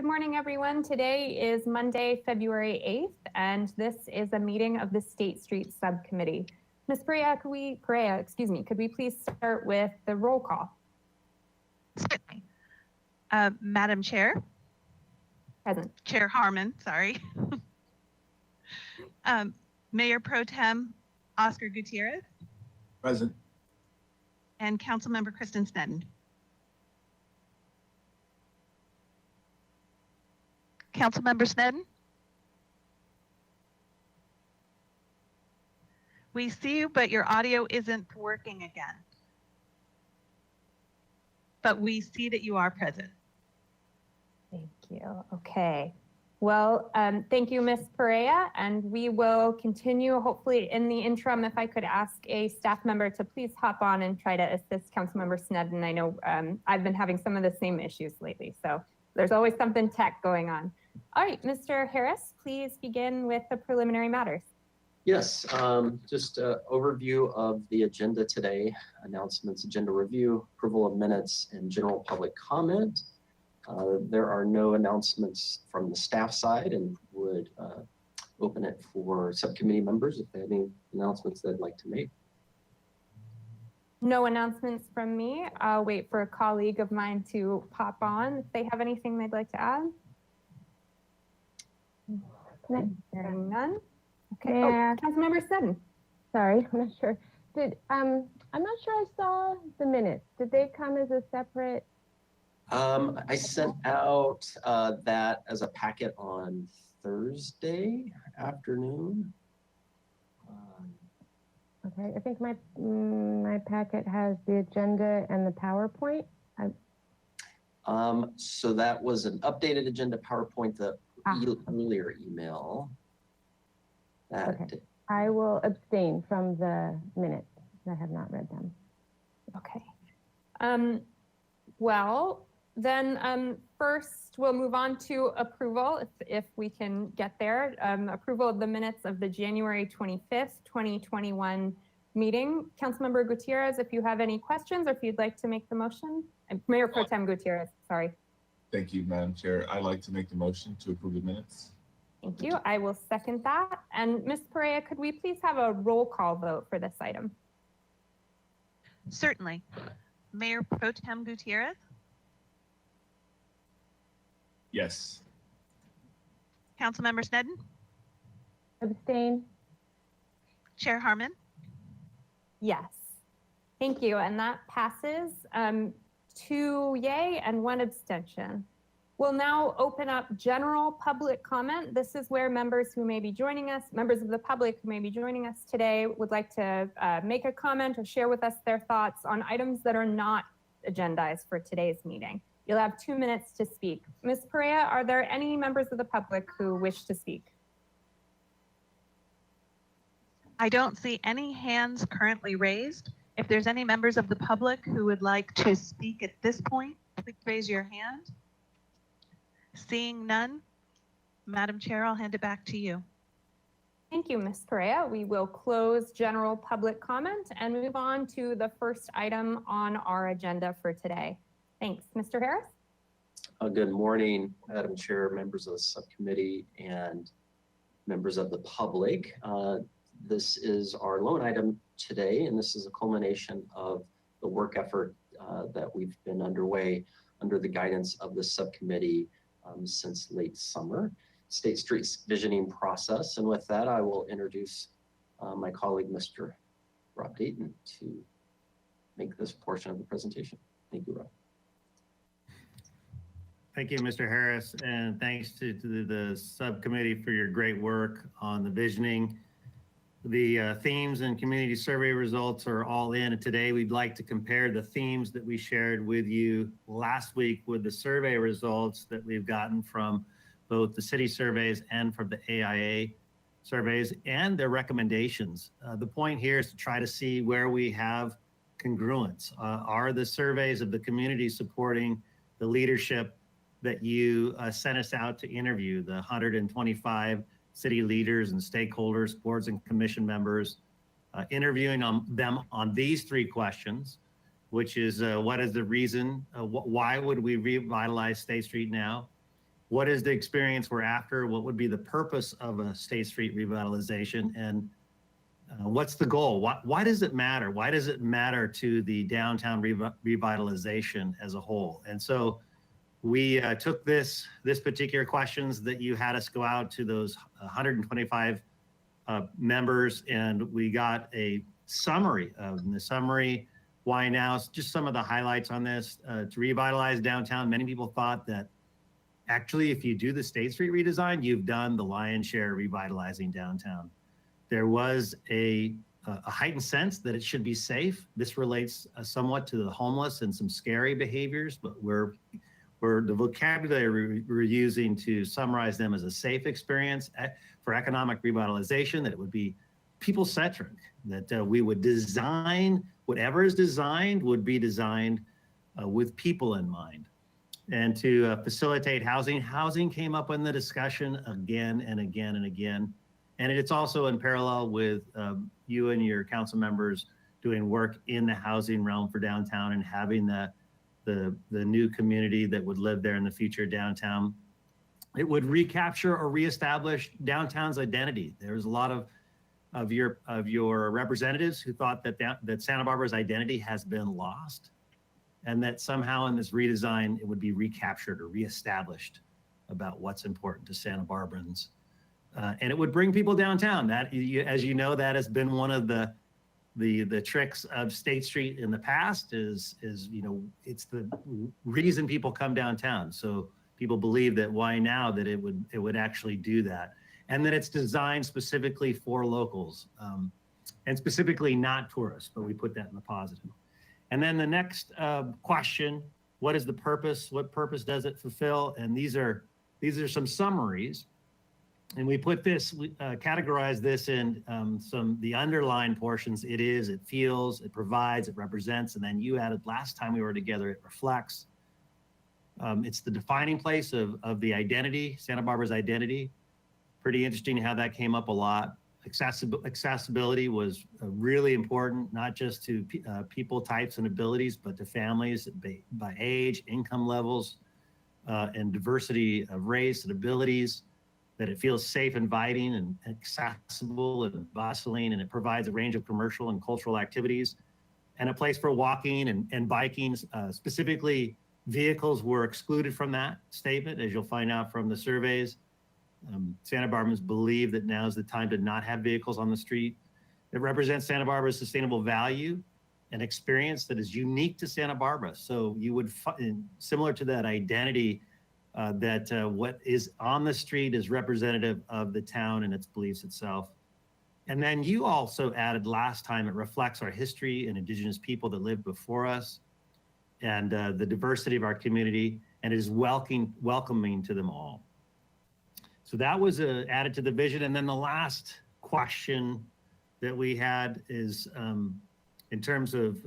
morning, everyone. Today is Monday, February 8th, and this is a meeting of the State Street Subcommittee. Ms. Perea, could we please start with the roll call? Certainly. Madam Chair. Present. Chair Harmon, sorry. Mayor Pro Tem Oscar Gutierrez. Present. And Councilmember Kristen Sneddon. Councilmember Sneddon? We see you, but your audio isn't working again. But we see that you are present. Thank you. Okay. Well, thank you, Ms. Perea, and we will continue. Hopefully, in the interim, if I could ask a staff member to please hop on and try to assist Councilmember Sneddon. I know I've been having some of the same issues lately, so there's always something tech going on. All right, Mr. Harris, please begin with the preliminary matters. Yes, just an overview of the agenda today, announcements, agenda review, approval of minutes, and general public comment. There are no announcements from the staff side, and would open it for subcommittee members if they have any announcements they'd like to make. No announcements from me. I'll wait for a colleague of mine to pop on if they have anything they'd like to add. Hearing none. Okay. Yeah. Oh, Councilmember Sneddon. Sorry, I'm not sure. I'm not sure I saw the minutes. Did they come as a separate? I sent out that as a packet on Thursday afternoon. Okay, I think my packet has the agenda and the PowerPoint. So that was an updated agenda PowerPoint, the earlier email. Okay. I will abstain from the minutes. I have not read them. Okay. Well, then first we'll move on to approval, if we can get there. Approval of the minutes of the January 25th, 2021 meeting. Councilmember Gutierrez, if you have any questions or if you'd like to make the motion. Mayor Pro Tem Gutierrez, sorry. Thank you, Madam Chair. I'd like to make the motion to approve the minutes. Thank you. I will second that. And Ms. Perea, could we please have a roll call vote for this item? Certainly. Mayor Pro Tem Gutierrez. Yes. Councilmember Sneddon. Abstain. Chair Harmon. Yes. Thank you. And that passes 2 yay and 1 abstention. We'll now open up general public comment. This is where members who may be joining us, members of the public who may be joining us today would like to make a comment or share with us their thoughts on items that are not agendized for today's meeting. You'll have 2 minutes to speak. Ms. Perea, are there any members of the public who wish to speak? I don't see any hands currently raised. If there's any members of the public who would like to speak at this point, please raise your hand. Seeing none, Madam Chair, I'll hand it back to you. Thank you, Ms. Perea. We will close general public comment and move on to the first item on our agenda for today. Thanks. Mr. Harris? Good morning, Madam Chair, members of the subcommittee, and members of the public. This is our lone item today, and this is a culmination of the work effort that we've been underway under the guidance of the subcommittee since late summer, State Street's visioning process. And with that, I will introduce my colleague, Mr. Rob Dayton, to make this portion of the presentation. Thank you, Rob. Thank you, Mr. Harris, and thanks to the subcommittee for your great work on the visioning. The themes and community survey results are all in, and today we'd like to compare the themes that we shared with you last week with the survey results that we've gotten from both the city surveys and from the AIA surveys and their recommendations. The point here is to try to see where we have congruence. Are the surveys of the community supporting the leadership that you sent us out to interview, the 125 city leaders and stakeholders, boards and commission members, interviewing them on these 3 questions, which is what is the reason, why would we revitalize State Street now? what is the experience we're after? What would be the purpose of a State Street revitalization? And what's the goal? Why does it matter? Why does it matter to the downtown revitalization as a whole? And so we took this particular questions that you had us go out to those 125 members, and we got a summary of the summary. Why now? Just some of the highlights on this. To revitalize downtown, many people thought that actually, if you do the State Street redesign, you've done the lion's share revitalizing downtown. There was a heightened sense that it should be safe. This relates somewhat to the homeless and some scary behaviors, but we're the vocabulary we're using to summarize them as a safe experience for economic revitalization, that it would be people-centric, that we would design, whatever is designed would be designed with people in mind. And to facilitate housing. Housing came up in the discussion again and again and again. And it's also in parallel with you and your council members doing work in the housing realm for downtown and having the new community that would live there in the future downtown. It would recapture or reestablish downtown's identity. There's a lot of your representatives who thought that Santa Barbara's identity has been lost, and that somehow in this redesign it would be recaptured or reestablished about what's important to Santa Barbarans, and it would bring people downtown. That, as you know, that has been one of the tricks of State Street in the past. Is it's the reason people come downtown. So people believe that why now that it would actually do that, and that it's designed specifically for locals, and specifically not tourists. But we put that in the positive. And then the next question: what is the purpose? What purpose does it fulfill? And these are some summaries. And we put this, categorize this in the underlined portions. It is, it feels, it provides, it represents, and then you added last time we were together, it reflects. It's the defining place of the identity, Santa Barbara's identity. Pretty interesting how that came up a lot. Accessibility was really important, not just to people types and abilities, but to families by age, income levels, and diversity of race and abilities. That it feels safe, inviting, and accessible and bustling, and it provides a range of commercial and cultural activities and a place for walking and biking. Specifically, vehicles were excluded from that statement, as you'll find out from the surveys. Santa Barbans believe that now is the time to not have vehicles on the street. It represents Santa Barbara's sustainable value and experience that is unique to Santa Barbara. So you would, similar to that identity, that what is on the street is representative of the town and its beliefs itself. And then you also added last time, it reflects our history and indigenous people that lived before us, and the diversity of our community, and it is welcoming to them all. So that was added to the vision. And then the last question that we had is in terms of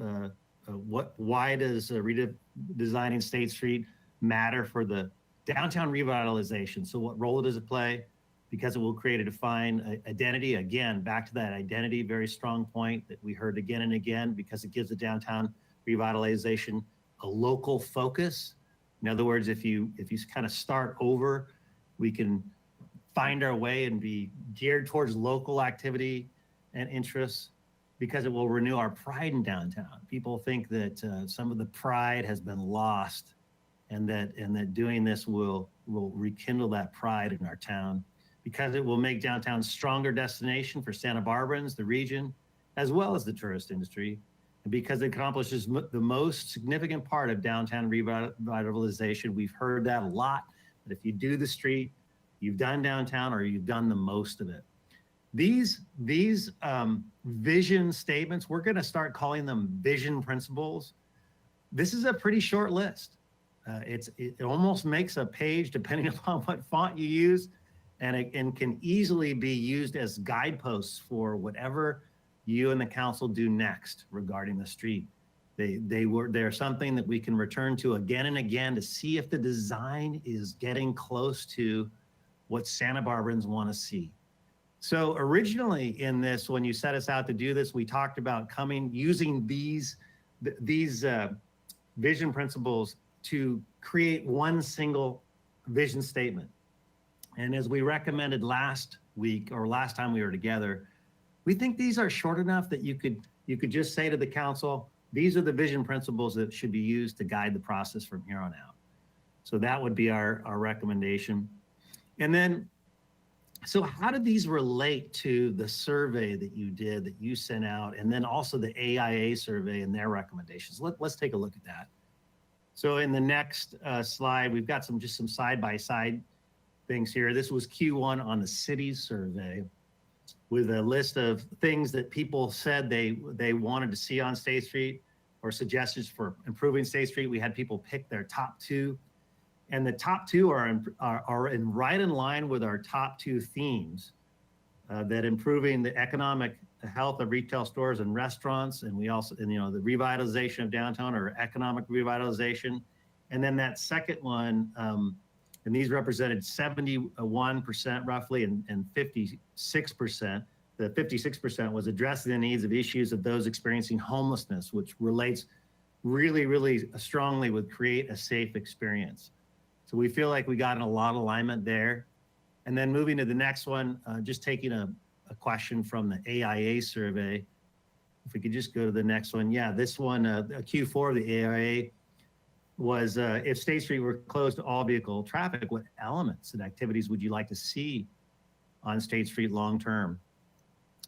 why does redesigning State Street matter for the downtown revitalization? So what role does it play? Because it will create a defined identity. Again, back to that identity, very strong point that we heard again and again, because it gives the downtown revitalization a local focus. In other words, if you kind of start over, we can find our way and be geared towards local activity and interests, because it will renew our pride in downtown. People think that some of the pride has been lost, and that doing this will rekindle that pride in our town, because it will make downtown a stronger destination for Santa Barbarans, the region, as well as the tourist industry, and because it accomplishes the most significant part of downtown revitalization. We've heard that a lot, that if you do the street, you've done downtown, or you've done the most of it. These vision statements, we're gonna start calling them vision principles. This is a pretty short list. It almost makes a page depending upon what font you use, and it can easily be used as guideposts for whatever you and the council do next regarding the street. They're something that we can return to again and again to see if the design is getting close to what Santa Barbarans want to see. So originally in this, when you set us out to do this, we talked about using these vision principles to create one single vision statement. And as we recommended last week or last time we were together, we think these are short enough that you could just say to the council, these are the vision principles that should be used to guide the process from here on out. So that would be our recommendation. And then, so how do these relate to the survey that you did, that you sent out, and then also the AIA survey and their recommendations? Let's take a look at that. So in the next slide, we've got just some side-by-side things here. This was Q1 on the city survey with a list of things that people said they wanted to see on State Street or suggestions for improving State Street. We had people pick their top 2. And the top 2 are right in line with our top 2 themes, that improving the economic health of retail stores and restaurants, and we also, the revitalization of downtown or economic revitalization. And then that second one, and these represented 71% roughly and 56%. The 56% was addressing the needs of issues of those experiencing homelessness, which relates really, really strongly with create a safe experience. So we feel like we got in a lot of alignment there. And then moving to the next one, just taking a question from the AIA survey. If we could just go to the next one. Yeah, this one, Q4 of the AIA was, if State Street were closed to all vehicle traffic, what elements and activities would you like to see on State Street long-term?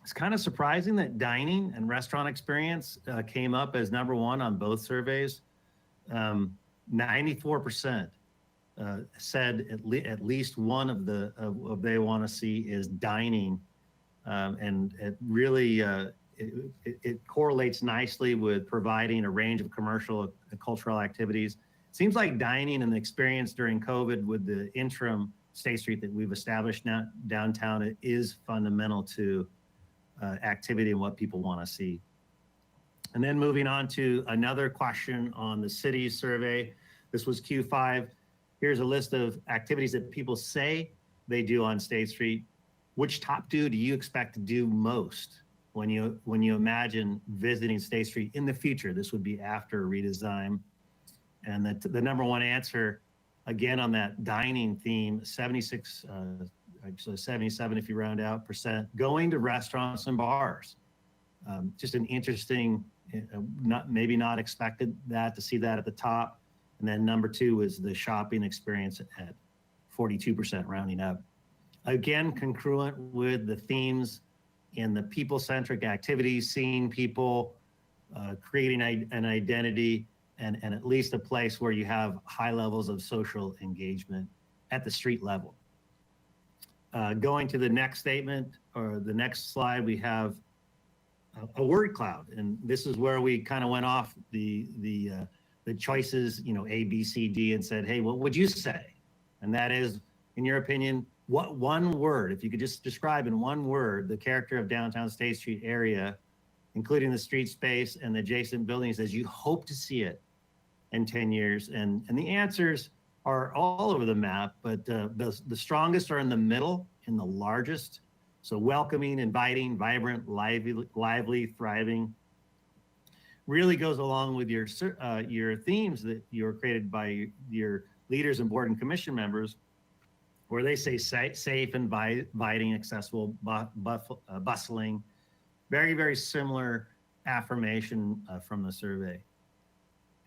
It's kind of surprising that dining and restaurant experience came up as #1 on both surveys. 94% said at least one of they want to see is dining, and it really it correlates nicely with providing a range of commercial and cultural activities. It seems like dining and the experience during COVID with the interim State Street that we've established now downtown is fundamental to activity and what people want to see. And then moving on to another question on the city survey. This was Q5. Here's a list of activities that people say they do on State Street. Which top 2 do you expect to do most when you imagine visiting State Street in the future? This would be after redesign. And the #1 answer, again, on that dining theme, 76, actually 77 if you round out %, going to restaurants and bars. Just an interesting, maybe not expected to see that at the top. And then #2 was the shopping experience at 42% rounding up. Again, congruent with the themes in the people-centric activities, seeing people, creating an identity, and at least a place where you have high levels of social engagement at the street level. Going to the next statement or the next slide, we have a word cloud. And this is where we kind of went off the choices, A, B, C, D, and said, hey, what would you say? And that is, in your opinion, what one word, if you could just describe in one word the character of downtown State Street area, including the street space and the adjacent buildings as you hope to see it in 10 years. And the answers are all over the map, but the strongest are in the middle, in the largest. So welcoming, inviting, vibrant, lively, thriving. Really goes along with your themes that you were created by your leaders and board and commission members, where they say safe, inviting, accessible, bustling. Very, very similar affirmation from the survey.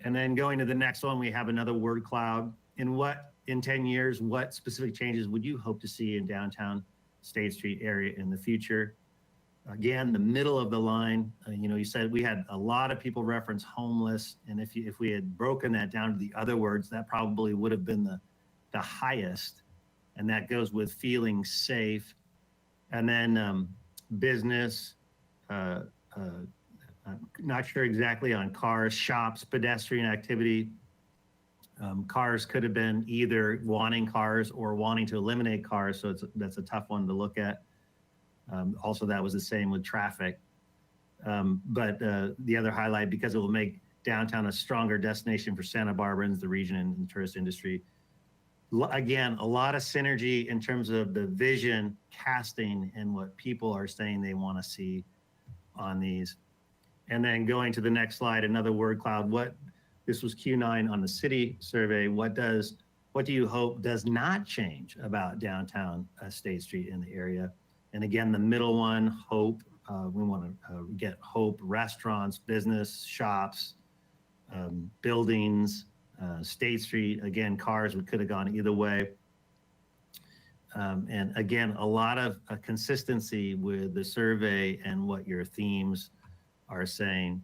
And then going to the next one, we have another word cloud. In 10 years, what specific changes would you hope to see in downtown State Street area in the future? Again, the middle of the line, you said we had a lot of people reference homeless. And if we had broken that down to the other words, that probably would have been the highest. And that goes with feeling safe. And then business, not sure exactly on cars, shops, pedestrian activity. Cars could have been either wanting cars or wanting to eliminate cars. So that's a tough one to look at. Also, that was the same with traffic. But the other highlight, because it will make downtown a stronger destination for Santa Barbarans, the region, and the tourist industry. Again, a lot of synergy in terms of the vision casting and what people are saying they want to see on these. And then going to the next slide, another word cloud. This was Q9 on the city survey. What what do you hope does not change about downtown State Street in the area? And again, the middle one, hope, we want to get hope, restaurants, business, shops, buildings, State Street, again, cars, we could have gone either way. And again, a lot of consistency with the survey and what your themes are saying.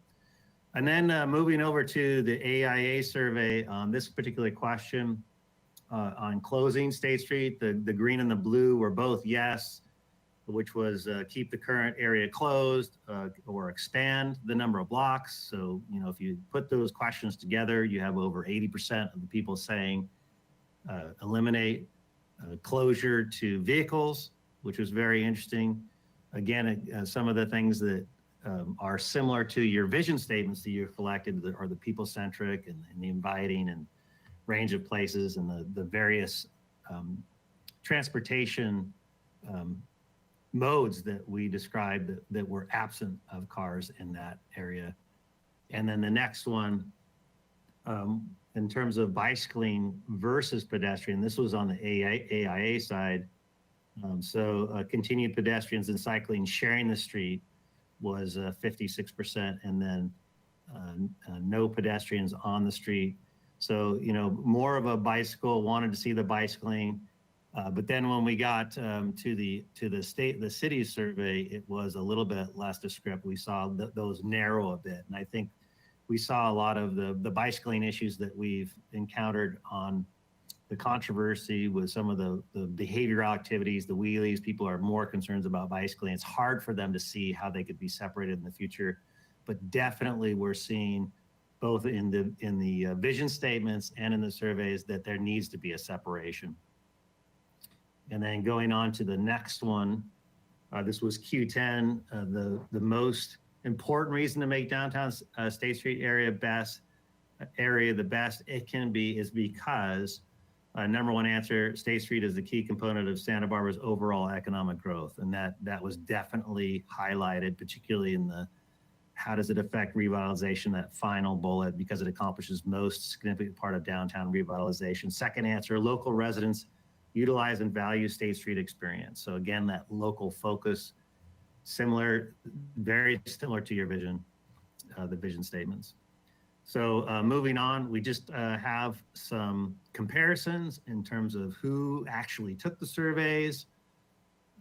And then moving over to the AIA survey on this particular question on closing State Street, the green and the blue were both yes, which was keep the current area closed or expand the number of blocks. So, you know, if you put those questions together, you have over 80% of the people saying eliminate closure to vehicles, which was very interesting. Again, some of the things that are similar to your vision statements that you've collected are the people-centric and the inviting and range of places and the various transportation modes that we described that were absent of cars in that area. And then the next one, in terms of bicycling versus pedestrian, this was on the AIA side. Continued pedestrians and cycling sharing the street was 56%, and then no pedestrians on the street. So, you know, more of a bicycle, wanted to see the bicycling. But then when we got to the city survey, it was a little bit less descriptive. We saw those narrow a bit. And I think we saw a lot of the bicycling issues that we've encountered on the controversy with some of the behavioral activities, the wheelies. People are more concerned about bicycling. It's hard for them to see how they could be separated in the future. But definitely we're seeing both in the vision statements and in the surveys that there needs to be a separation. And then going on to the next one, this was Q10, the most important reason to make downtown State Street area the best it can be is because number one answer, State Street is the key component of Santa Barbara's overall economic growth. And that was definitely highlighted, particularly in the how does it affect revitalization, that final bullet, because it accomplishes most significant part of downtown revitalization. Second answer, local residents utilize and value State Street experience. So again, that local focus, very similar to your vision, the vision statements. So moving on, we just have some comparisons in terms of who actually took the surveys.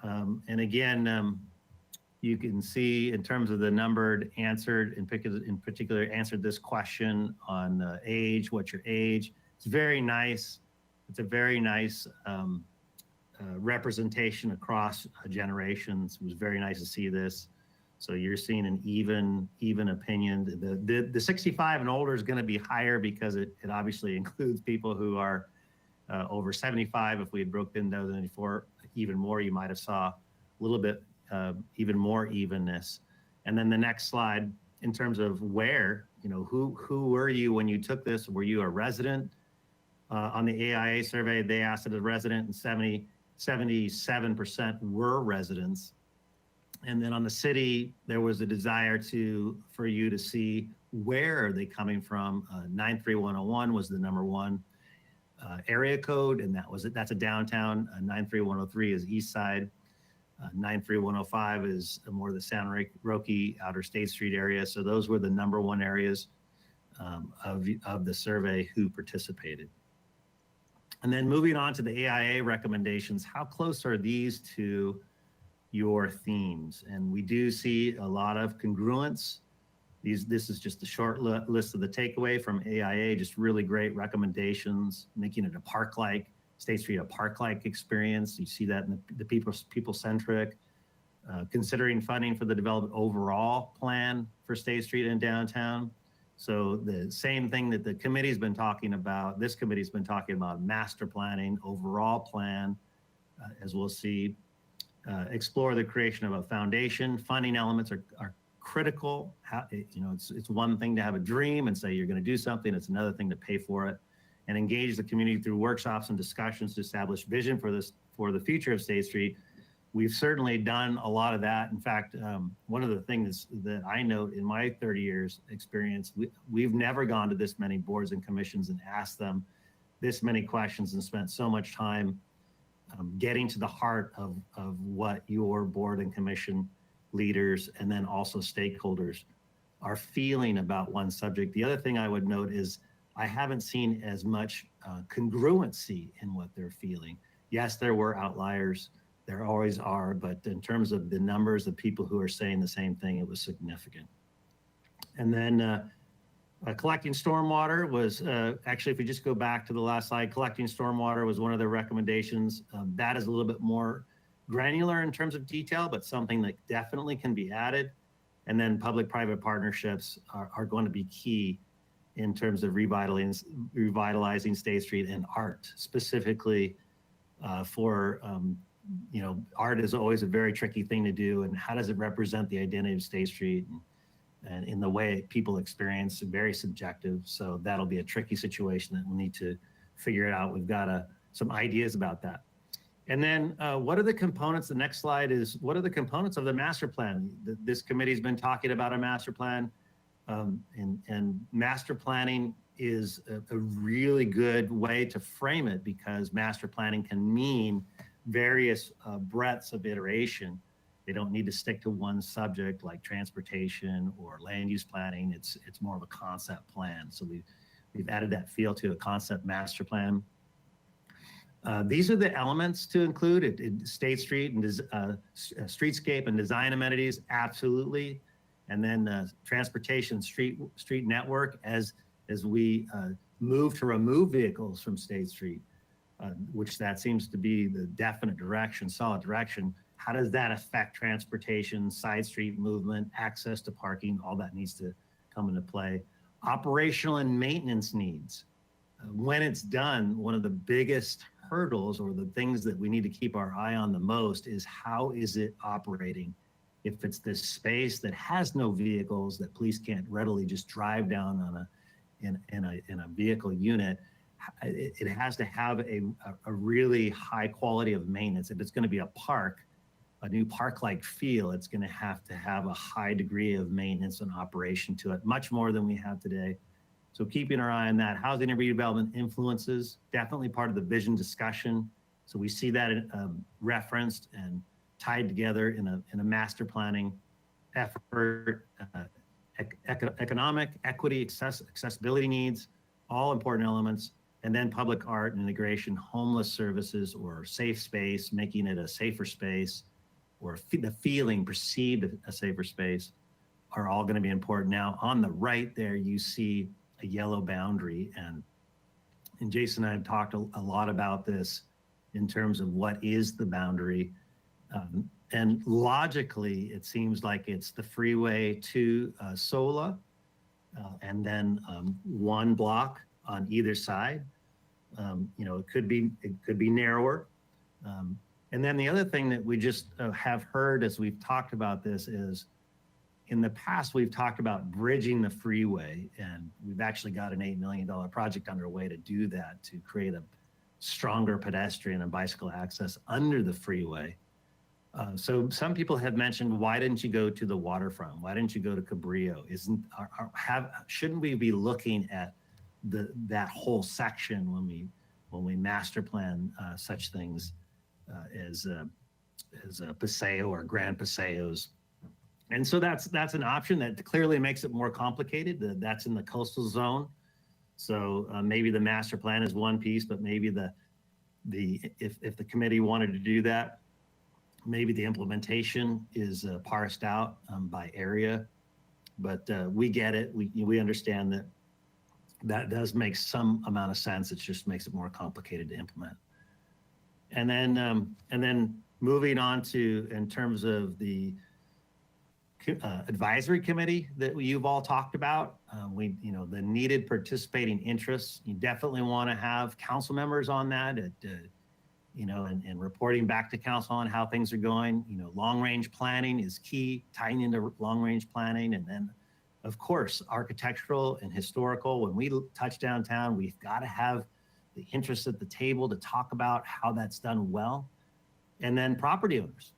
And again, you can see in terms of the numbered answered, in particular answered this question on age, what's your age? It's very nice. It's a very nice representation across generations. It was very nice to see this. So you're seeing an even opinion. The 65 and older is going to be higher because it obviously includes people who are over 75. If we had broken those into four, even more, you might have saw a little bit even more evenness. And then the next slide, in terms of where, you know, who were you when you took this? Were you a resident? On the AIA survey, they asked it as a resident, and 77% were residents. And then on the city, there was a desire for you to see where are they coming from. 93101 was the number one area code, and that's a downtown. 93103 is east side. 93105 is more the San Roque Outer State Street area. So those were the number one areas of the survey who participated. And then moving on to the AIA recommendations, how close are these to your themes? And we do see a lot of congruence. This is just a short list of the takeaway from AIA, just really great recommendations, making it a park-like, State Street a park-like experience. You see that in the people-centric, considering funding for the development overall plan for State Street and downtown. So the same thing that the committee's been talking about, this committee's been talking about master planning, overall plan, as we'll see, explore the creation of a foundation. Funding elements are critical. It's one thing to have a dream and say you're going to do something. It's another thing to pay for it, and engage the community through workshops and discussions to establish vision for the future of State Street. We've certainly done a lot of that. In fact, one of the things that I note in my 30 years experience, we've never gone to this many boards and commissions and asked them this many questions and spent so much time getting to the heart of what your board and commission leaders and then also stakeholders are feeling about one subject. The other thing I would note is I haven't seen as much congruency in what they're feeling. Yes, there were outliers, there always are, but in terms of the numbers of people who are saying the same thing, it was significant. And then collecting stormwater was actually, if we just go back to the last slide, collecting stormwater was one of the recommendations. That is a little bit more granular in terms of detail, but something that definitely can be added. And then public-private partnerships are going to be key in terms of revitalizing State Street and art, specifically for, art is always a very tricky thing to do. And how does it represent the identity of State Street? And in the way people experience, very subjective. So that'll be a tricky situation that we'll need to figure it out. We've got some ideas about that. And then what are the components? The next slide is, what are the components of the master plan? This committee's been talking about a master plan, and master planning is a really good way to frame it, because master planning can mean various breadths of iteration. They don't need to stick to one subject like transportation or land use planning. It's more of a concept plan. So we've added that feel to a concept master plan. These are the elements to include State Street and streetscape and design amenities, absolutely. And then transportation street network as we move to remove vehicles from State Street, which that seems to be the definite direction, solid direction. How does that affect transportation, side street movement, access to parking? All that needs to come into play. Operational and maintenance needs. When it's done, one of the biggest hurdles or the things that we need to keep our eye on the most is how is it operating? If it's this space that has no vehicles that police can't readily just drive down on in a vehicle unit, it has to have a really high quality of maintenance. If it's going to be a park, a new park-like feel, it's going to have a high degree of maintenance and operation to it, much more than we have today. So keeping our eye on that. Housing and redevelopment influences, definitely part of the vision discussion. So we see that referenced and tied together in a master planning effort. Economic, equity, accessibility needs, all important elements. And then public art and integration, homeless services or safe space, making it a safer space, or the feeling perceived a safer space, are all going to be important. Now on the right there, you see a yellow boundary, and Jason and I have talked a lot about this in terms of what is the boundary. And logically, it seems like it's the freeway to Sola, and then one block on either side. It could be narrower. And then the other thing that we just have heard as we've talked about this is, in the past, we've talked about bridging the freeway, and we've actually got an $8 million project underway to do that, to create a stronger pedestrian and bicycle access under the freeway. So some people have mentioned, why didn't you go to the waterfront? Why didn't you go to Cabrillo? Shouldn't we be looking at that whole section when we master plan such things as Paseo or Grand Paseos? And so that's an option that clearly makes it more complicated. That's in the coastal zone. So maybe the master plan is one piece, but maybe if the committee wanted to do that, maybe the implementation is parsed out by area. But we get it. We understand that does make some amount of sense. It just makes it more complicated to implement. And then moving on to, in terms of the advisory committee that you've all talked about, the needed participating interests. You definitely want to have council members on that, and reporting back to council on how things are going. Long range planning is key, tying into long range planning, and then, of course, architectural and historical. When we touch downtown, we've got to have the interests at the table to talk about how that's done well. And then property owners.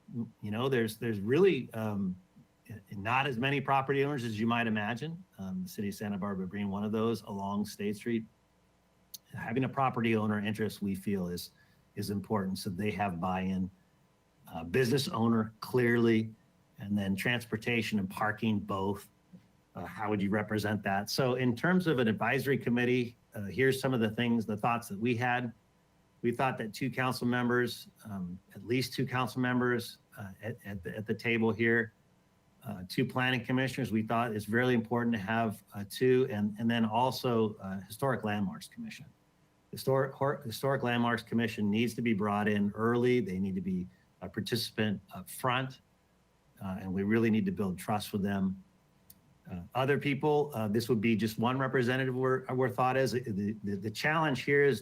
There's really not as many property owners as you might imagine. The city of Santa Barbara being one of those along State Street. having a property owner interest, we feel is important, so they have buy-in. Business owner, clearly, and then transportation and parking, both. How would you represent that? So in terms of an advisory committee, here's some of the things, the thoughts that we had. We thought that 2 council members, at least 2 council members at the table here, 2 planning commissioners. We thought it's really important to have 2, and then also Historic Landmarks Commission. Historic Landmarks Commission needs to be brought in early. They need to be a participant up front, and we really need to build trust with them. Other people, this would be just 1 representative. Our thought is the challenge here is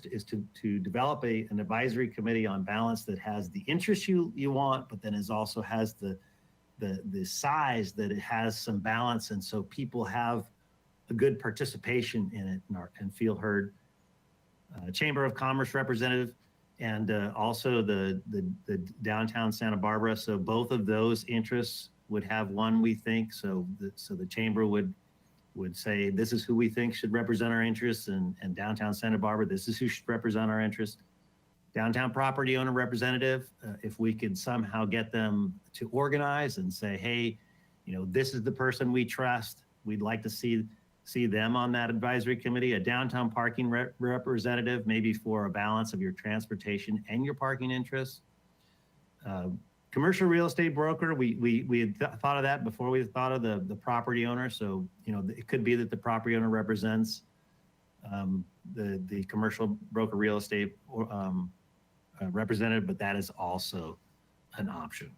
to develop an advisory committee on balance that has the interest you want, but then also has the size that it has some balance, and so people have a good participation in it and feel heard. Chamber of Commerce representative, and also the downtown Santa Barbara. So both of those interests would have 1, we think. So the chamber would say, this is who we think should represent our interests, and downtown Santa Barbara, this is who should represent our interests. Downtown property owner representative, if we could somehow get them to organize and say, hey, this is the person we trust. We'd like to see them on that advisory committee. A downtown parking representative, maybe for a balance of your transportation and your parking interests. Commercial real estate broker, we had thought of that before we thought of the property owner. So, it could be that the property owner represents the commercial broker real estate representative, but that is also an option.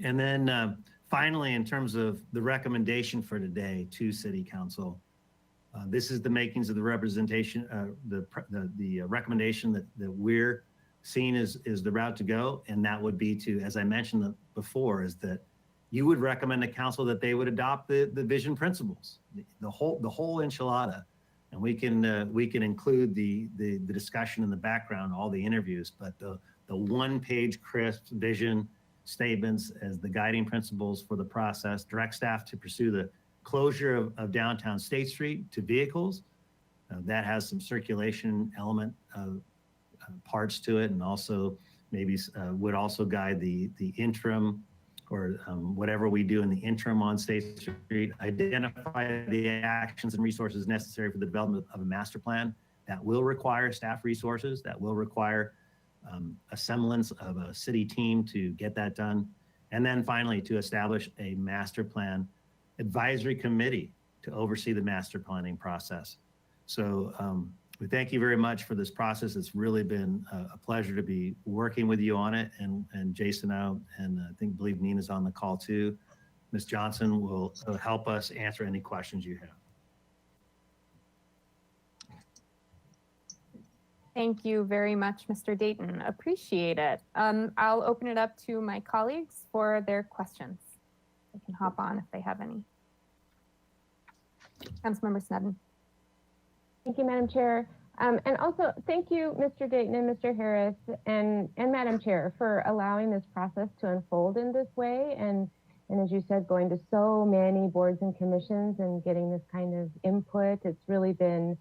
And then finally, in terms of the recommendation for today to City Council, this is the makings of the representation, the recommendation that we're seeing is the route to go. And that would be to, as I mentioned before, is that you would recommend to council that they would adopt the vision principles, the whole enchilada. And we can include the discussion in the background, all the interviews, but the 1-page crisp vision statements as the guiding principles for the process, direct staff to pursue the closure of downtown State Street to vehicles. That has some circulation element parts to it, and also maybe would also guide the interim or whatever we do in the interim on State Street. Identify the actions and resources necessary for the development of a master plan that will require staff resources, that will require a semblance of a city team to get that done. And then finally, to establish a master plan advisory committee to oversee the master planning process. So we thank you very much for this process. It's really been a pleasure to be working with you on it. And Jason out, and I believe Nina's on the call too. Ms. Johnson will help us answer any questions you have. Thank you very much, Mr. Dayton. Appreciate it. I'll open it up to my colleagues for their questions. They can hop on if they have any. Councilmember Snedden. Thank you, Madam Chair. And also thank you, Mr. Dayton and Mr. Harris and Madam Chair for allowing this process to unfold in this way. And as you said, going to so many boards and commissions and getting this kind of input, it's really been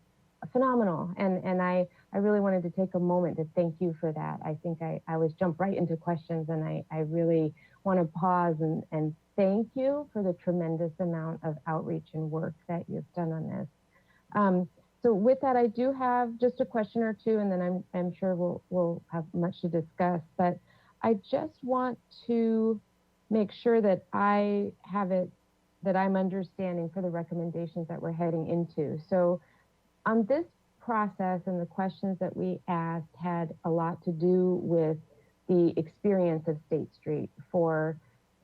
phenomenal. And I really wanted to take a moment to thank you for that. I think I always jump right into questions, and I really want to pause and thank you for the tremendous amount of outreach and work that you've done on this. So with that, I do have just a question or two, and then I'm sure we'll have much to discuss, but I just want to make sure that I have it, that I'm understanding for the recommendations that we're heading into. So this process and the questions that we asked had a lot to do with the experience of State Street for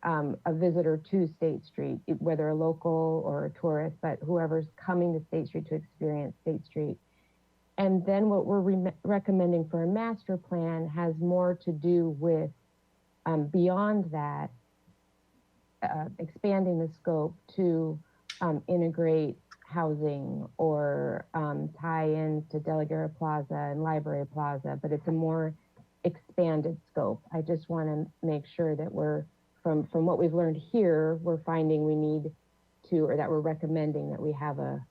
a visitor to State Street, whether a local or a tourist, but whoever's coming to State Street to experience State Street. And then what we're recommending for a master plan has more to do with, beyond that, expanding the scope to integrate housing or tie-ins to De La Guerra Plaza and Library Plaza, but it's a more expanded scope. I just want to make sure that we're, from what we've learned here, we're finding we need to, or that we're recommending that we have a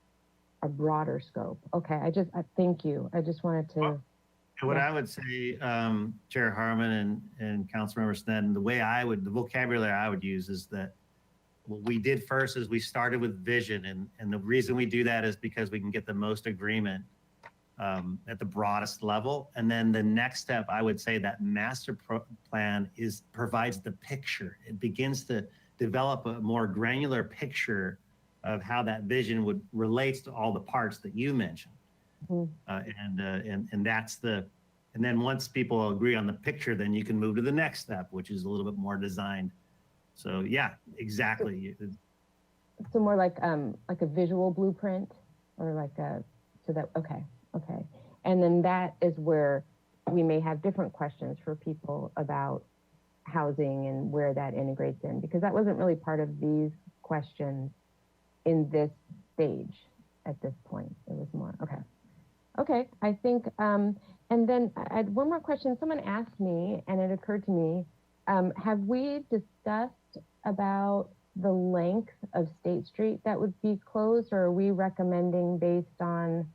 a broader scope. Okay, I thank you. I just wanted to. What I would say, Chair Harmon and Councilmember Sneddon, the vocabulary I would use is that what we did first is we started with vision. And the reason we do that is because we can get the most agreement at the broadest level. And then the next step, I would say that master plan provides the picture. It begins to develop a more granular picture of how that vision relates to all the parts that you mentioned. And that's and then once people agree on the picture, then you can move to the next step, which is a little bit more designed. So yeah, exactly. So more like a visual blueprint, or okay. And then that is where we may have different questions for people about housing and where that integrates in, because that wasn't really part of these questions in this stage at this point. It was more, okay, I think, and then I had one more question. Someone asked me, and it occurred to me, have we discussed about the length of State Street that would be closed, or are we recommending based on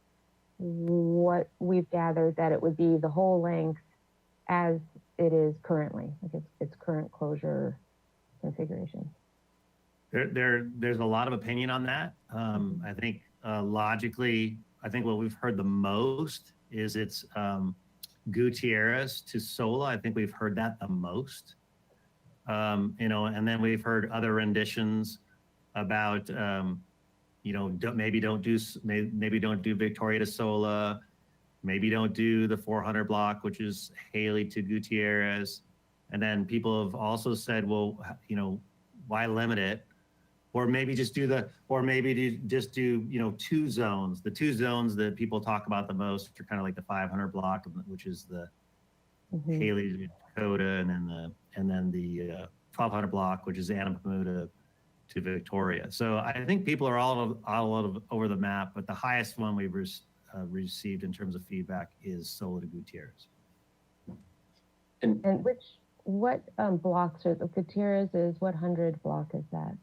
what we've gathered that it would be the whole length as it is currently, like its current closure configuration? There's a lot of opinion on that. I think logically, I think what we've heard the most is it's Gutierrez to Sola. I think we've heard that the most. And then we've heard other renditions about, maybe don't do Victoria to Sola, maybe don't do the 400 block, which is Haley to Gutierrez. And then people have also said, well, why limit it? Or maybe just do two zones. The two zones that people talk about the most are kind of like the 500 block, which is the Haley to Dakota, and then the 1200 block, which is Anapamuta to Victoria. So I think people are all over the map, but the highest one we've received in terms of feedback is Sola to Gutierrez. And what blocks are the Gutierrez is? What 100 block is that?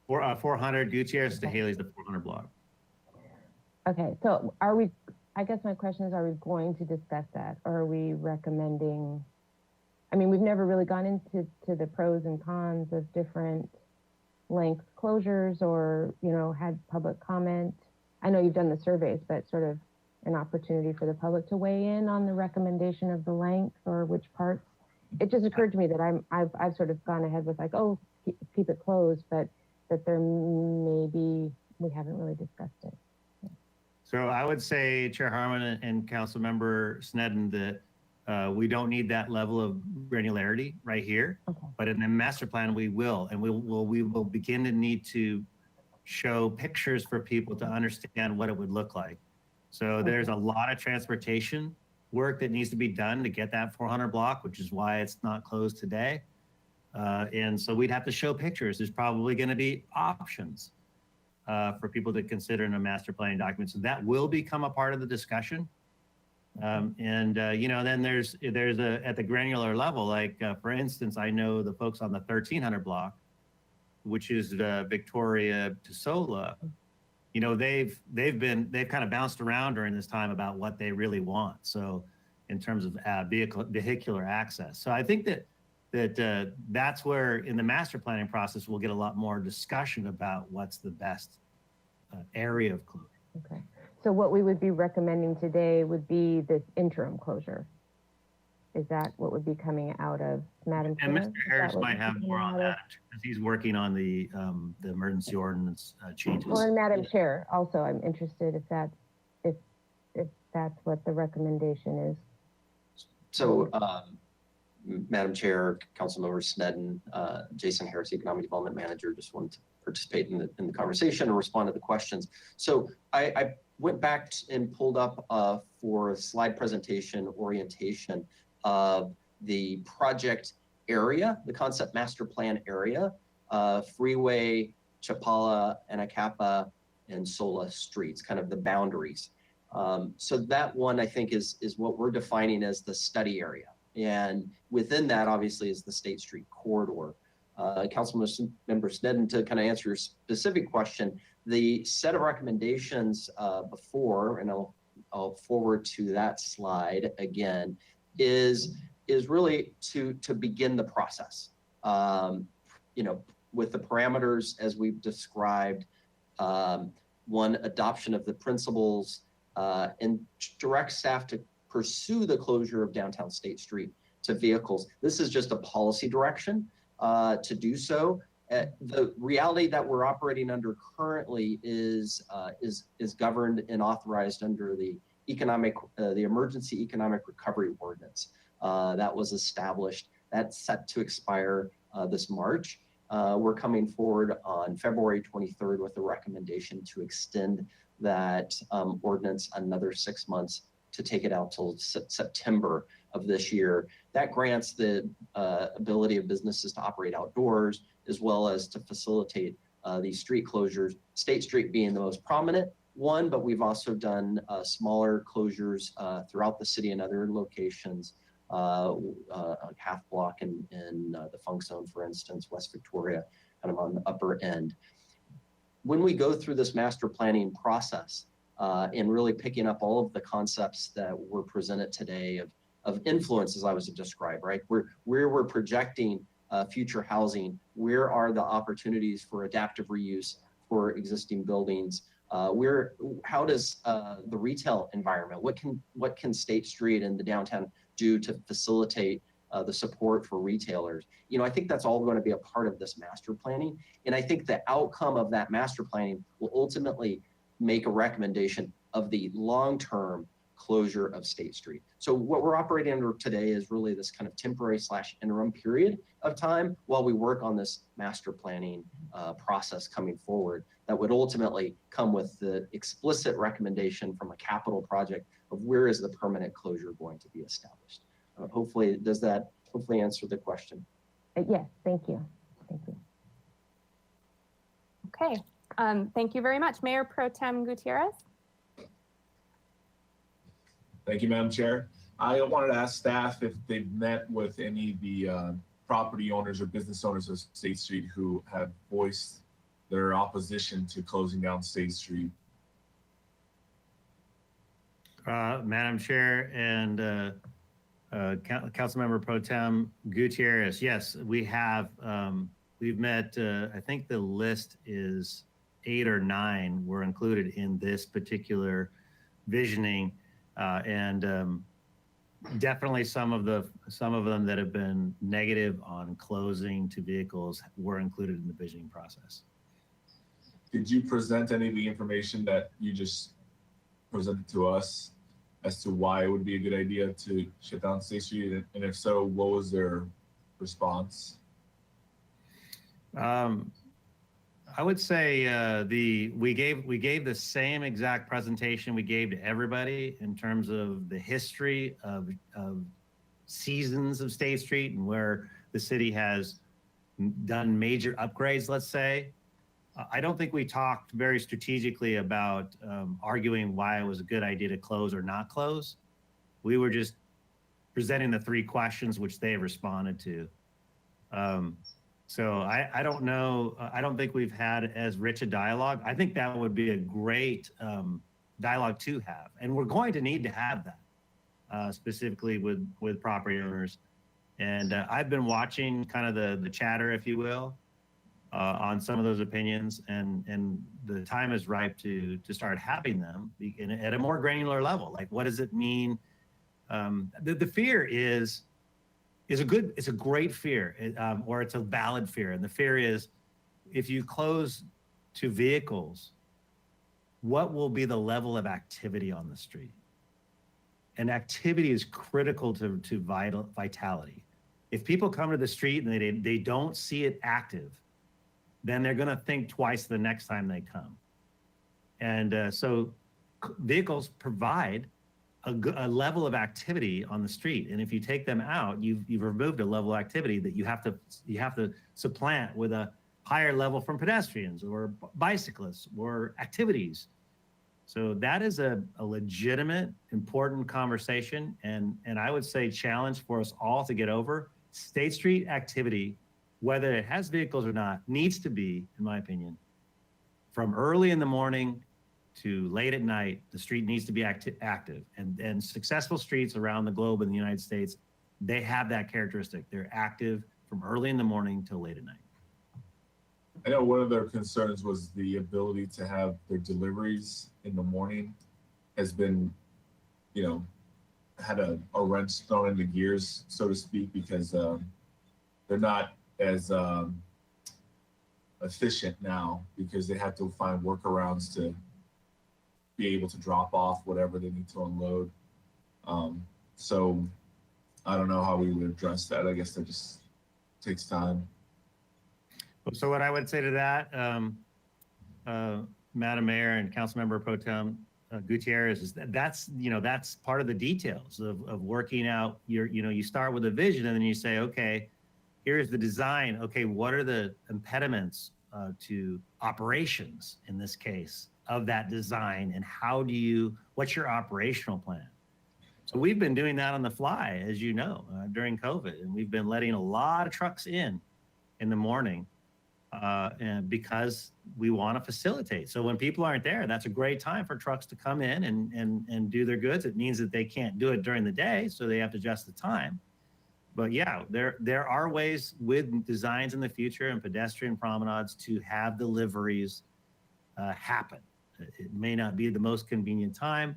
400 Gutierrez to Haley's the 400 block. Okay, so I guess my question is, are we going to discuss that, or are we recommending? I mean, we've never really gone into the pros and cons of different length closures, or had public comment. I know you've done the surveys, but sort of an opportunity for the public to weigh in on the recommendation of the length or which parts. It just occurred to me that I've sort of gone ahead with like, oh, keep it closed, but that there maybe we haven't really discussed it. So I would say, Chair Harmon and Councilmember Sneddon, that we don't need that level of granularity right here, but in the master plan we will, and we will begin to need to show pictures for people to understand what it would look like. So there's a lot of transportation work that needs to be done to get that 400 block, which is why it's not closed today. And so we'd have to show pictures. There's probably going to be options for people to consider in a master planning document. So that will become a part of the discussion. Then there's at the granular level, like for instance, I know the folks on the 1300 block, which is Victoria to Sola, they've kind of bounced around during this time about what they really want. So in terms of vehicular access. So I think that's where in the master planning process, we'll get a lot more discussion about what's the best area of closure. Okay. So what we would be recommending today would be this interim closure. Is that what would be coming out of Madam Chair? And Mr. Harris might have more on that because he's working on the emergency ordinance changes. Well, and Madam Chair, also, I'm interested if that's what the recommendation is. So, Madam Chair, Councilmember Sneddon, Jason Harris, Economic Development Manager, just wanted to participate in the conversation and respond to the questions. So I went back and pulled up for a slide presentation orientation of the project area, the concept master plan area, Freeway, Chapala, Anacapa, and Sola streets, kind of the boundaries. So that one I think is what we're defining as the study area. And within that obviously is the State Street corridor. Councilmember Sneddon, to kind of answer your specific question, The set of recommendations before, and I'll forward to that slide again, is really to begin the process. You know, with the parameters as we've described, one, adoption of the principles, and direct staff to pursue the closure of downtown State Street to vehicles. This is just a policy direction to do so. The reality that we're operating under currently is governed and authorized under the Emergency Economic Recovery Ordinance that was established. That's set to expire this March. We're coming forward on February 23rd with a recommendation to extend that ordinance another 6 months to take it out till September of this year. That grants the ability of businesses to operate outdoors, as well as to facilitate these street closures, State Street being the most prominent one, but we've also done smaller closures throughout the city and other locations, half block in the Funk Zone, for instance, West Victoria, kind of on the upper end. When we go through this master planning process and really picking up all of the concepts that were presented today of influence, as I was to describe, right? Where we're projecting future housing, where are the opportunities for adaptive reuse for existing buildings? How does the retail environment, what can State Street and the downtown do to facilitate the support for retailers? You know, I think that's all going to be a part of this master planning. And I think the outcome of that master planning will ultimately make a recommendation of the long-term closure of State Street. So what we're operating under today is really this kind of temporary / interim period of time while we work on this master planning process coming forward that would ultimately come with the explicit recommendation from a capital project of where is the permanent closure going to be established. Hopefully, does that hopefully answer the question? Yes, thank you. Thank you. Okay, thank you very much. Mayor Pro Tem Gutierrez. Thank you, Madam Chair. I wanted to ask staff if they've met with any of the property owners or business owners of State Street who have voiced their opposition to closing down State Street. Madam Chair and Councilmember Pro Tem Gutierrez, yes, we have. We've met, I think the list is 8 or 9 were included in this particular visioning. And definitely some of them that have been negative on closing to vehicles were included in the visioning process. Did you present any of the information that you just presented to us as to why it would be a good idea to shut down State Street? And if so, what was their response? I would say we gave the same exact presentation we gave to everybody in terms of the history of seasons of State Street and where the city has done major upgrades, let's say. I don't think we talked very strategically about arguing why it was a good idea to close or not close. We were just presenting the 3 questions which they responded to. So I don't know. I don't think we've had as rich a dialogue. I think that would be a great dialogue to have. And we're going to need to have that specifically with property owners. And I've been watching kind of the chatter, if you will, on some of those opinions. And the time is ripe to start having them at a more granular level. Like, what does it mean? The fear is it's a great fear, or it's a valid fear. And the fear is, if you close to vehicles, what will be the level of activity on the street? And activity is critical to vitality. If people come to the street and they don't see it active, then they're gonna think twice the next time they come. And so vehicles provide a level of activity on the street, and if you take them out, you've removed a level of activity that you have to supplant with a higher level from pedestrians or bicyclists or activities. So that is a legitimate, important conversation, and I would say challenge for us all to get over. State Street activity, whether it has vehicles or not, needs to be, in my opinion, from early in the morning to late at night, the street needs to be active. And successful streets around the globe in the United States, they have that characteristic. They're active from early in the morning till late at night. I know one of their concerns was the ability to have their deliveries in the morning has been, you know, had a wrench thrown in the gears, so to speak, because they're not as efficient now because they have to find workarounds to be able to drop off whatever they need to unload. So I don't know how we would address that. I guess that just takes time. So what I would say to that, Madam Mayor and Councilmember Pro Tem Gutierrez, is that's part of the details of working out you start with a vision and then you say, okay, here's the design. Okay, what are the impediments to operations in this case of that design, and what's your operational plan? So we've been doing that on the fly, as you know, during COVID, and we've been letting a lot of trucks in the morning. And because we want to facilitate. So when people aren't there, that's a great time for trucks to come in and do their goods. It means that they can't do it during the day, so they have to adjust the time. But yeah, there are ways with designs in the future and pedestrian promenades to have deliveries happen. It may not be the most convenient time,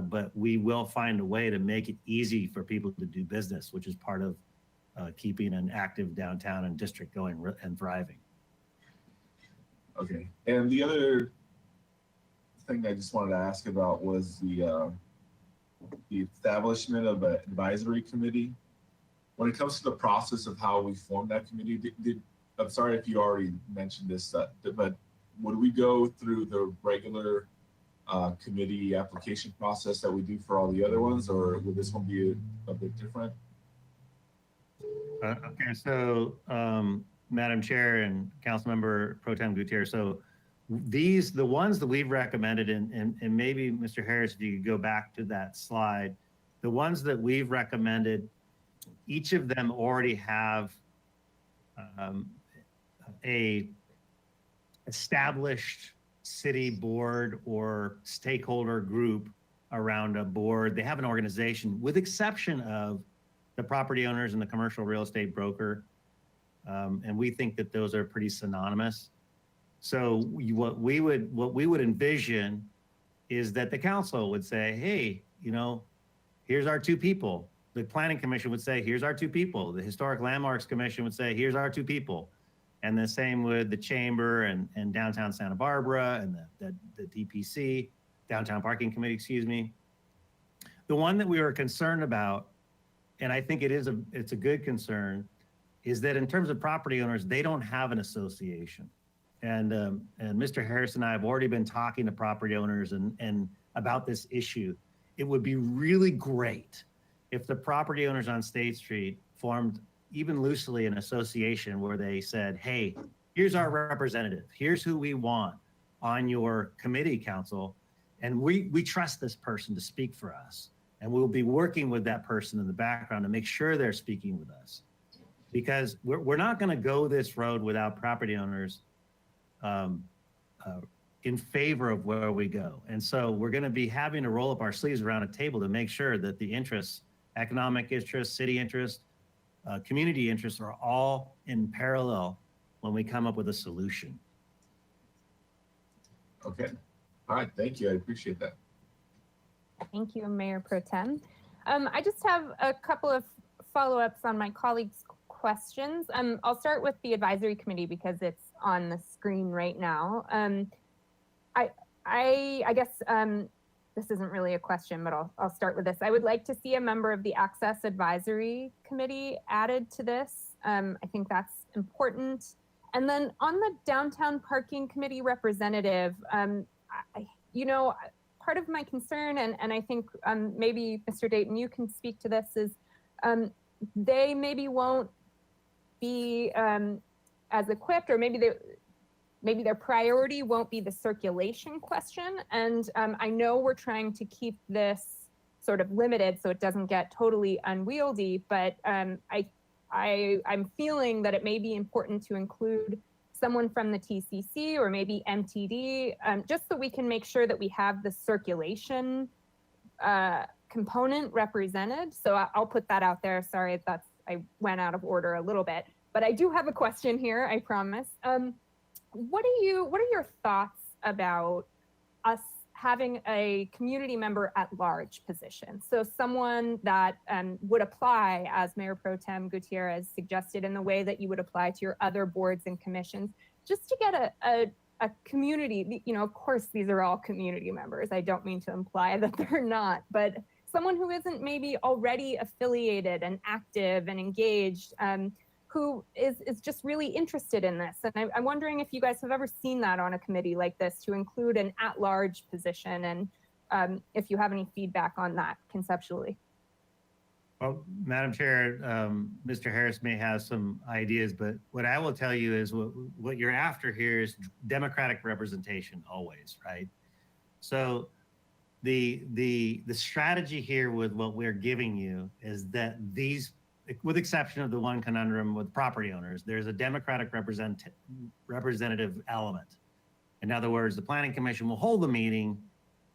but we will find a way to make it easy for people to do business, which is part of keeping an active downtown and district going and thriving. Okay, and the other thing I just wanted to ask about was the establishment of an advisory committee. When it comes to the process of how we form that committee, I'm sorry if you already mentioned this, but would we go through the regular committee application process that we do for all the other ones, or would this one be a bit different? Okay, so Madam Chair and Councilmember Pro Tem Gutierrez, so the ones that we've recommended, and maybe Mr. Harris, if you could go back to that slide, the ones that we've recommended, each of them already have a established city board or stakeholder group around a board. They have an organization, with exception of the property owners and the commercial real estate broker. And we think that those are pretty synonymous. So what we would envision is that the council would say, hey, here's our two people. The Planning Commission would say, here's our two people. The Historic Landmarks Commission would say, here's our two people. And the same with the Chamber and Downtown Santa Barbara and the DPC, Downtown Parking Committee, excuse me. The one that we were concerned about, and I think it's a good concern, is that in terms of property owners, they don't have an association. And Mr. Harris and I have already been talking to property owners and about this issue. It would be really great if the property owners on State Street formed even loosely an association where they said, hey, here's our representative. Here's who we want on your committee, council. And we trust this person to speak for us. And we'll be working with that person in the background to make sure they're speaking with us. Because we're not going to go this road without property owners in favor of where we go. And so we're going to be having to roll up our sleeves around a table to make sure that the interests, economic interests, city interests, community interests are all in parallel when we come up with a solution. Okay. All right. Thank you. I appreciate that. Thank you, Mayor Pro Tem. I just have a couple of follow-ups on my colleagues' questions. I'll start with the advisory committee because it's on the screen right now. I guess this isn't really a question, but I'll start with this. I would like to see a member of the Access Advisory Committee added to this. I think that's important. And then on the Downtown Parking Committee representative, part of my concern, and I think maybe Mr. Dayton, you can speak to this, is they maybe won't be as equipped, or maybe their priority won't be the circulation question. And I know we're trying to keep this sort of limited so it doesn't get totally unwieldy, but I'm feeling that it may be important to include someone from the TCC or maybe MTD, just so we can make sure that we have the circulation component represented. So I'll put that out there. Sorry, I went out of order a little bit, but I do have a question here, I promise. What are your thoughts about us having a community member at large position? So someone that would apply, as Mayor Pro Tem Gutierrez suggested, in the way that you would apply to your other boards and commissions, just to get a community, of course, these are all community members. I don't mean to imply that they're not, but someone who isn't maybe already affiliated and active and engaged, who is just really interested in this. And I'm wondering if you guys have ever seen that on a committee like this, to include an at-large position, and if you have any feedback on that conceptually. Well, Madam Chair, Mr. Harris may have some ideas, but what I will tell you is what you're after here is democratic representation always, right? So the strategy here with what we're giving you is that these, with exception of the one conundrum with property owners, there's a democratic representative element. In other words, the Planning Commission will hold the meeting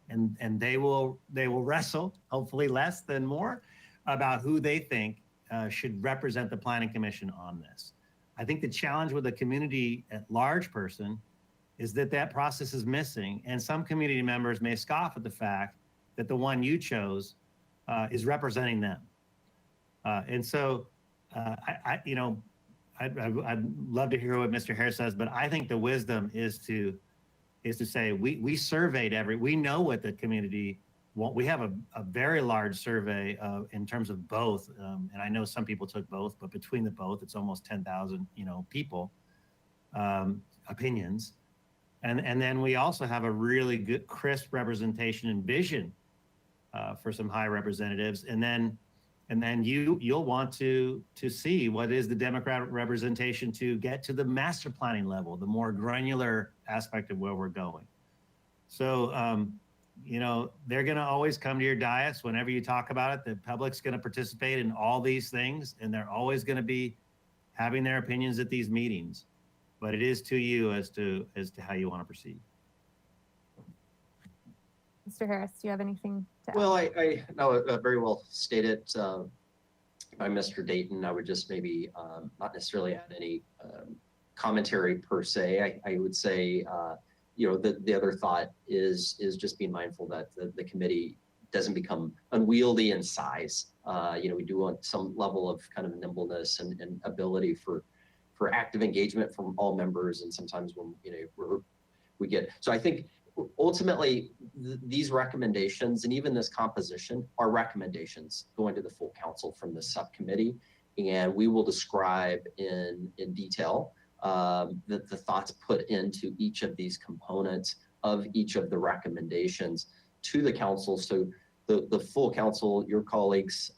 and they will wrestle, hopefully less than more, about who they think should represent the Planning Commission on this. I think the challenge with a community at large person is that process is missing, and some community members may scoff at the fact that the one you chose is representing them. And so I'd love to hear what Mr. Harris says, but I think the wisdom is to say we surveyed we know what the community want. We have a very large survey in terms of both, and I know some people took both, but between the both, it's almost 10,000 people opinions. And then we also have a really good, crisp representation and vision for some high representatives. And then you'll want to see what is the democratic representation to get to the master planning level, the more granular aspect of where we're going. So, they're going to always come to your dais whenever you talk about it. The public's going to participate in all these things, and they're always going to be having their opinions at these meetings. But it is to you as to how you want to proceed. Mr. Harris, do you have anything to add? Well, I know very well stated by Mr. Dayton. I would just maybe not necessarily add any commentary per se. I would say, the other thought is just being mindful that the committee doesn't become unwieldy in size. We do want some level of kind of nimbleness and ability for active engagement from all members. And sometimes when, we get, so I think ultimately these recommendations and even this composition are recommendations going to the full council from the subcommittee. And we will describe in detail the thoughts put into each of these components of each of the recommendations to the council. So the full council, your colleagues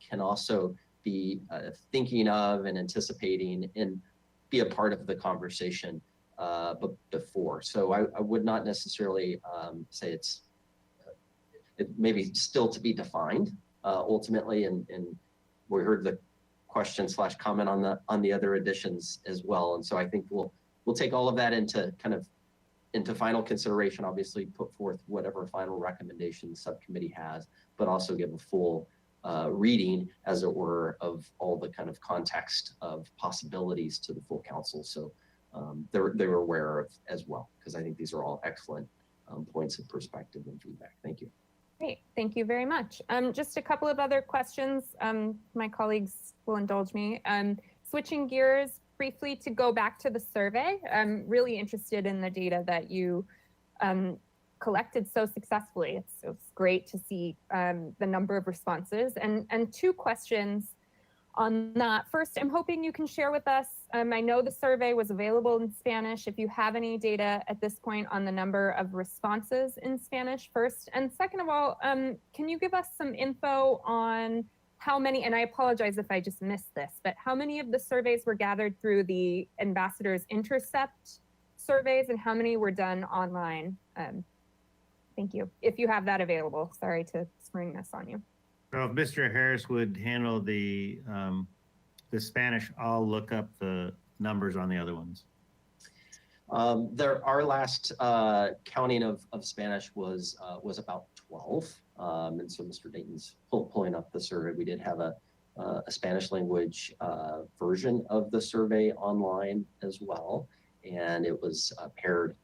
can also be thinking of and anticipating and be a part of the conversation before. So I would not necessarily say it may be still to be defined ultimately, and we heard the question / comment on the other additions as well. And so I think we'll take all of that into final consideration, obviously put forth whatever final recommendation the subcommittee has, but also give a full reading, as it were, of all the kind of context of possibilities to the full council. So they were aware of as well, because I think these are all excellent points of perspective and feedback. Thank you. Great, thank you very much. Just a couple of other questions. My colleagues will indulge me. Switching gears briefly to go back to the survey. I'm really interested in the data that you collected so successfully. It's great to see the number of responses, and two questions on that. First, I'm hoping you can share with us, I know the survey was available in Spanish, if you have any data at this point on the number of responses in Spanish first. And second of all, can you give us some info on how many, and I apologize if I just missed this, but how many of the surveys were gathered through the Ambassadors Intercept surveys and how many were done online? Thank you. If you have that available, sorry to spring this on you. So if Mr. Harris would handle the Spanish, I'll look up the numbers on the other ones. Our last counting of Spanish was about 12. And so Mr. Dayton's pulling up the survey. We did have a Spanish language version of the survey online as well. And it was paired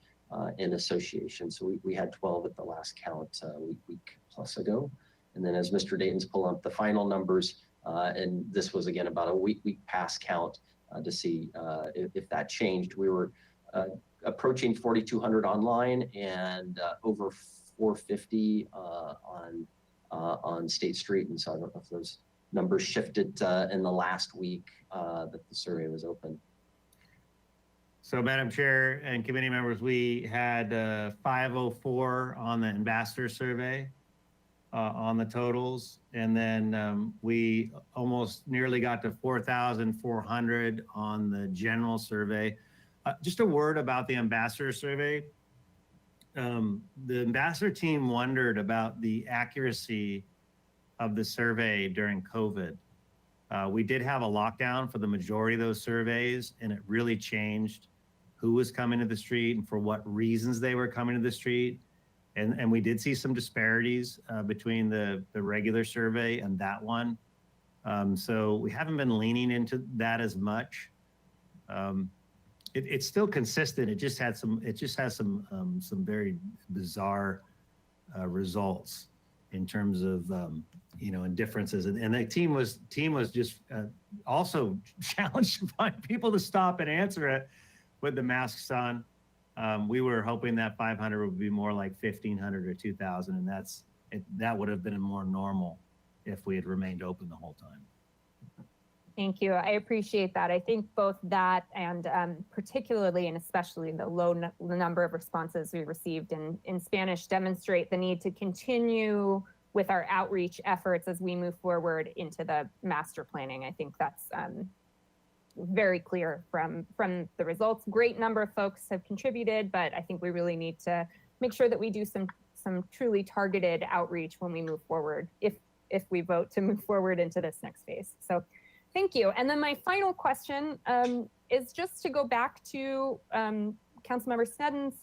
in association. So we had 12 at the last count a week plus ago. And then as Mr. Dayton's pulling up the final numbers, and this was again about a week past count to see if that changed. We were approaching 4,200 online and over 450 on State Street. And so I don't know if those numbers shifted in the last week that the survey was open. So Madam Chair and committee members, we had 504 on the ambassador survey on the totals. And then we almost nearly got to 4,400 on the general survey. Just a word about the ambassador survey. The ambassador team wondered about the accuracy of the survey during COVID. We did have a lockdown for the majority of those surveys, and it really changed who was coming to the street and for what reasons they were coming to the street. And we did see some disparities between the regular survey and that one. So we haven't been leaning into that as much. It's still consistent. It just has some very bizarre results in terms of and differences. And the team was just also challenged to find people to stop and answer it with the masks on. We were hoping that 500 would be more like 1,500 or 2,000, and that would have been more normal if we had remained open the whole time. Thank you. I appreciate that. I think both that and particularly and especially the low number of responses we received in Spanish demonstrate the need to continue with our outreach efforts as we move forward into the master planning. I think that's very clear from the results. Great number of folks have contributed, but I think we really need to make sure that we do some truly targeted outreach when we move forward, if we vote to move forward into this next phase. So thank you. And then my final question is just to go back to Councilmember Snedden's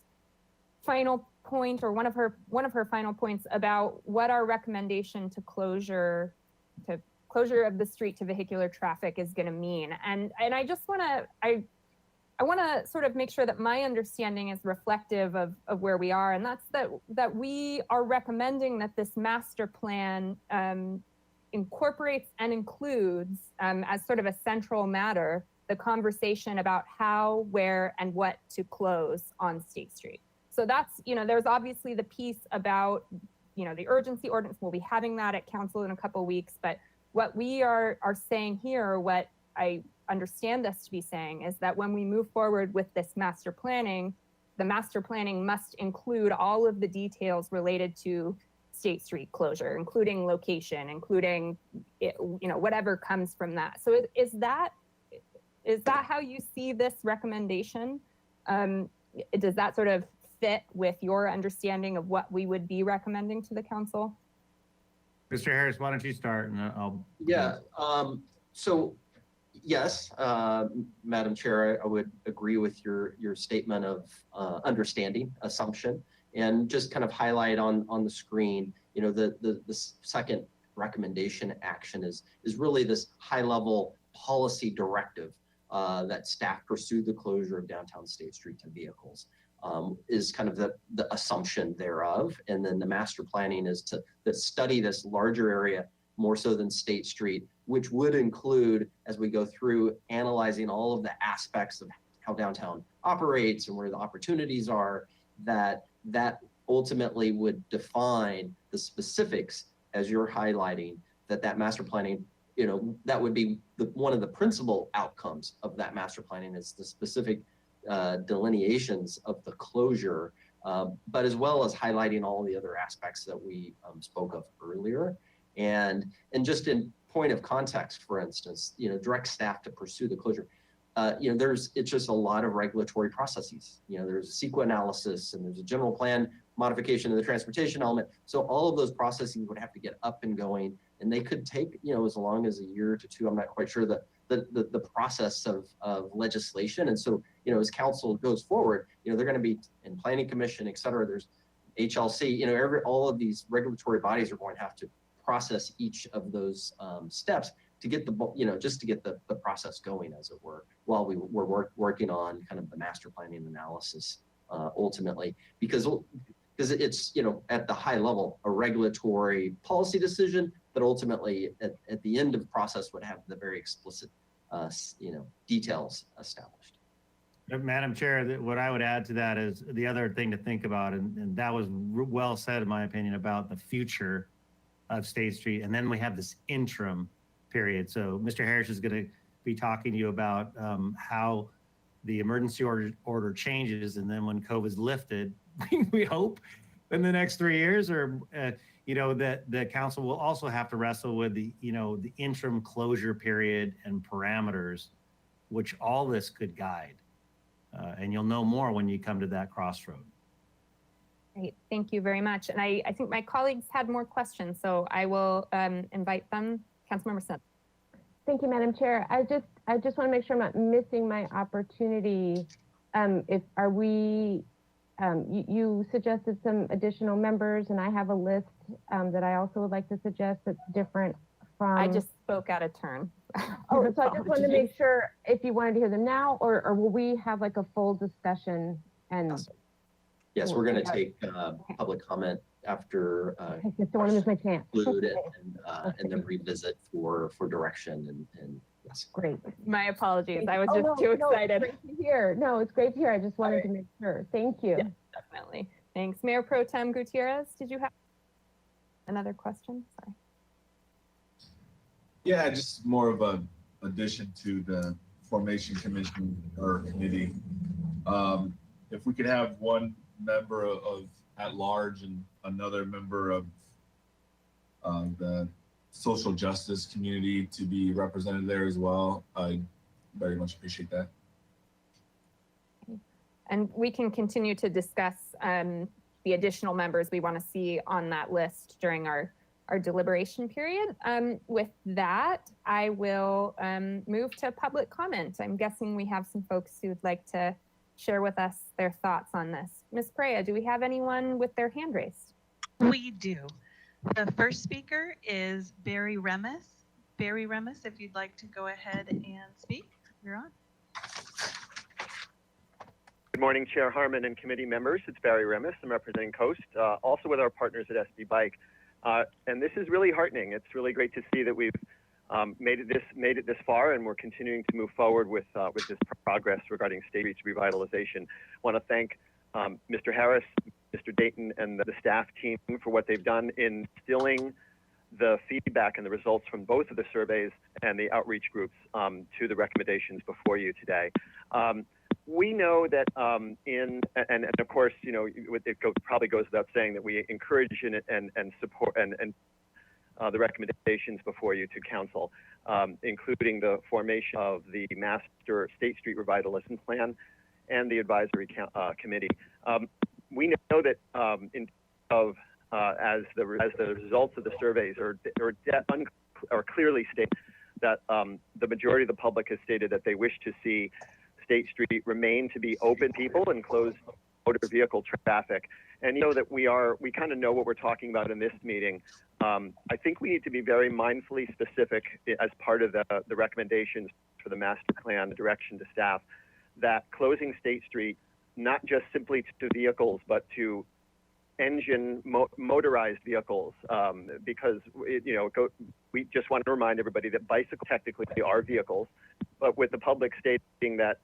final point, or one of her final points about what our recommendation to closure of the street to vehicular traffic is going to mean. And I just want to I want to sort of make sure that my understanding is reflective of where we are, and that's that we are recommending that this master plan incorporates and includes as sort of a central matter the conversation about how, where, and what to close on State Street. So that's, there's obviously the piece about, the urgency ordinance. We'll be having that at council in a couple of weeks, but what we are saying here, what I understand us to be saying, is that when we move forward with this master planning, the master planning must include all of the details related to State Street closure, including location, including whatever comes from that. So is that how you see this recommendation? Does that sort of fit with your understanding of what we would be recommending to the council? Mr. Harris, why don't you start, and I'll. Yeah. So yes, Madam Chair, I would agree with your statement of understanding assumption, and just kind of highlight on the screen. The second recommendation action is really this high level policy directive that staff pursue the closure of downtown State Street to vehicles. Is kind of the assumption thereof. And then the master planning is to study this larger area more so than State Street, which would include, as we go through, analyzing all of the aspects of how downtown operates and where the opportunities are, that ultimately would define the specifics, as you're highlighting, that master planning, that would be one of the principal outcomes of that master planning is the specific delineations of the closure, but as well as highlighting all the other aspects that we spoke of earlier. And just in point of context, for instance, direct staff to pursue the closure. It's just a lot of regulatory processes. There's a CEQA analysis, and there's a general plan modification of the transportation element. So all of those processes would have to get up and going, and they could take as long as a year to two. I'm not quite sure the process of legislation. And so as council goes forward, they're going to be in planning commission, et cetera. There's HLC, all of these regulatory bodies are going to have to process each of those steps to get just to get the process going, as it were, while we're working on kind of the master planning analysis ultimately, because it's, at the high level, a regulatory policy decision, but ultimately at the end of the process would have the very explicit, details established. Madam Chair, what I would add to that is the other thing to think about, and that was well said, in my opinion, about the future of State Street. And then we have this interim period. So Mr. Harris is going to be talking to you about how the emergency order changes. And then when COVID's lifted, we hope in the next 3 years, or, that the council will also have to wrestle with the interim closure period and parameters, which all this could guide. And you'll know more when you come to that crossroad. Great, thank you very much. And I think my colleagues had more questions, so I will invite them. Councilmember Smith. Thank you, Madam Chair. I just want to make sure I'm not missing my opportunity. You suggested some additional members, and I have a list that I also would like to suggest that's different from. I just spoke out of turn. Oh, so I just wanted to make sure if you wanted to hear them now, or will we have like a full discussion? And yes, we're going to take public comment after I just don't want to miss my chance. Include it and then revisit for direction and yes. Great. My apologies. I was just too excited. It's great to hear. No, it's great to hear. I just wanted to make sure. Thank you. Yeah, definitely. Thanks. Mayor Pro Tem Gutierrez, did you have another question? Sorry. Yeah, just more of a addition to the formation commission or committee. If we could have one member of at large and another member of the social justice community to be represented there as well, I very much appreciate that. And we can continue to discuss the additional members we want to see on that list during our deliberation period. With that, I will move to public comment. I'm guessing we have some folks who'd like to share with us their thoughts on this. Ms. Perea, do we have anyone with their hand raised? We do. The first speaker is Barry Remis. Barry Remis, if you'd like to go ahead and speak, you're on. Good morning, Chair Harmon and committee members. It's Barry Remis. I'm representing Coast, also with our partners at SB Bike. And this is really heartening. It's really great to see that we've made it this far, and we're continuing to move forward with this progress regarding State Street revitalization. I want to thank Mr. Harris, Mr. Dayton, and the staff team for what they've done in instilling the feedback and the results from both of the surveys and the outreach groups to the recommendations before you today. We know that and of course, it probably goes without saying that we encourage and support and the recommendations before you to council, including the formation of the Master State Street Revitalization Plan and the Advisory Committee. We know that as the results of the surveys are clearly state that the majority of the public has stated that they wish to see State Street remain to be open people and close motor vehicle traffic. And that we kind of know what we're talking about in this meeting. I think we need to be very mindfully specific as part of the recommendations for the master plan, the direction to staff, that closing State Street, not just simply to vehicles, but to motorized vehicles, because we just want to remind everybody that bicycles technically are vehicles, but with the public stating that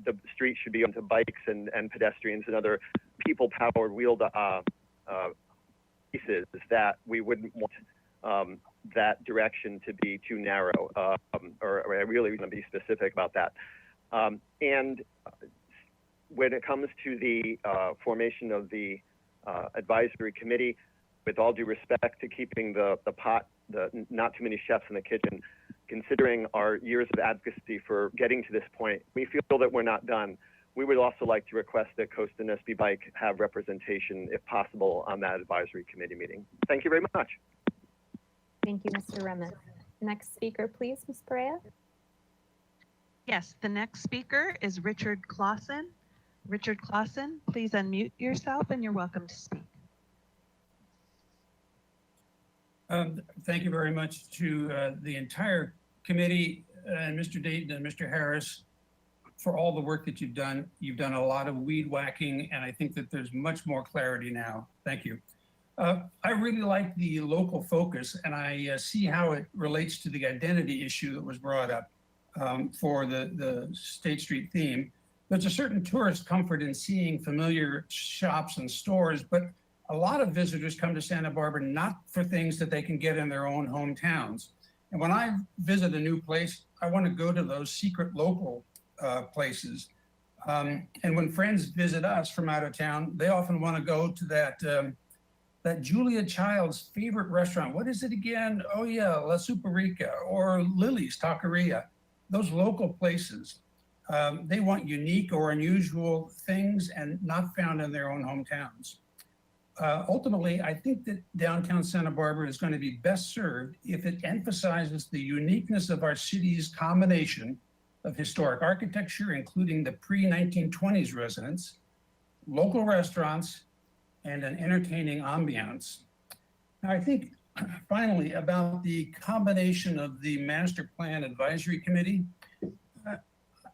the street should be open to bikes and pedestrians and other people-powered wheeled pieces, that we wouldn't want that direction to be too narrow, or I really want to be specific about that. And when it comes to the formation of the advisory committee, with all due respect to keeping the not too many chefs in the kitchen, considering our years of advocacy for getting to this point, we feel that we're not done. We would also like to request that Coast and SB Bike have representation, if possible, on that advisory committee meeting. Thank you very much. Thank you, Mr. Remis. Next speaker, please, Ms. Perea. Yes, the next speaker is Richard Clausen. Richard Clausen, please unmute yourself and you're welcome to speak. Thank you very much to the entire committee and Mr. Dayton and Mr. Harris for all the work that you've done. You've done a lot of weed whacking, and I think that there's much more clarity now. Thank you. I really like the local focus, and I see how it relates to the identity issue that was brought up for the State Street theme. There's a certain tourist comfort in seeing familiar shops and stores, but a lot of visitors come to Santa Barbara not for things that they can get in their own hometowns. And when I visit a new place, I want to go to those secret local places. And when friends visit us from out of town, they often want to go to that Julia Child's favorite restaurant. What is it again? Oh yeah, La Superica or Lily's Taqueria. Those local places. They want unique or unusual things and not found in their own hometowns. Ultimately, I think that downtown Santa Barbara is going to be best served if it emphasizes the uniqueness of our city's combination of historic architecture, including the pre-1920s residents, local restaurants, and an entertaining ambiance. Now, I think finally about the combination of the Master Plan Advisory Committee.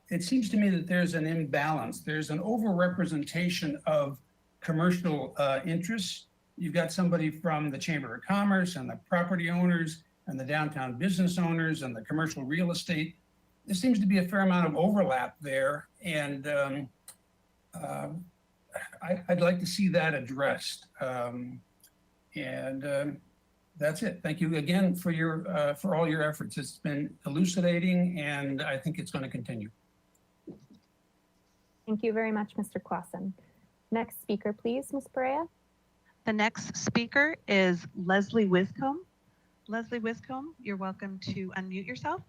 It seems to me that there's an imbalance. There's an overrepresentation of commercial interests. You've got somebody from the Chamber of Commerce and the property owners and the downtown business owners and the commercial real estate. There seems to be a fair amount of overlap there, and I'd like to see that addressed. That's it. Thank you again for all your efforts. It's been elucidating, and I think it's going to continue. Thank you very much, Mr. Clausen. Next speaker, please, Ms. Perea. The next speaker is Leslie Wiscombe. Leslie Wiscombe, you're welcome to unmute yourself.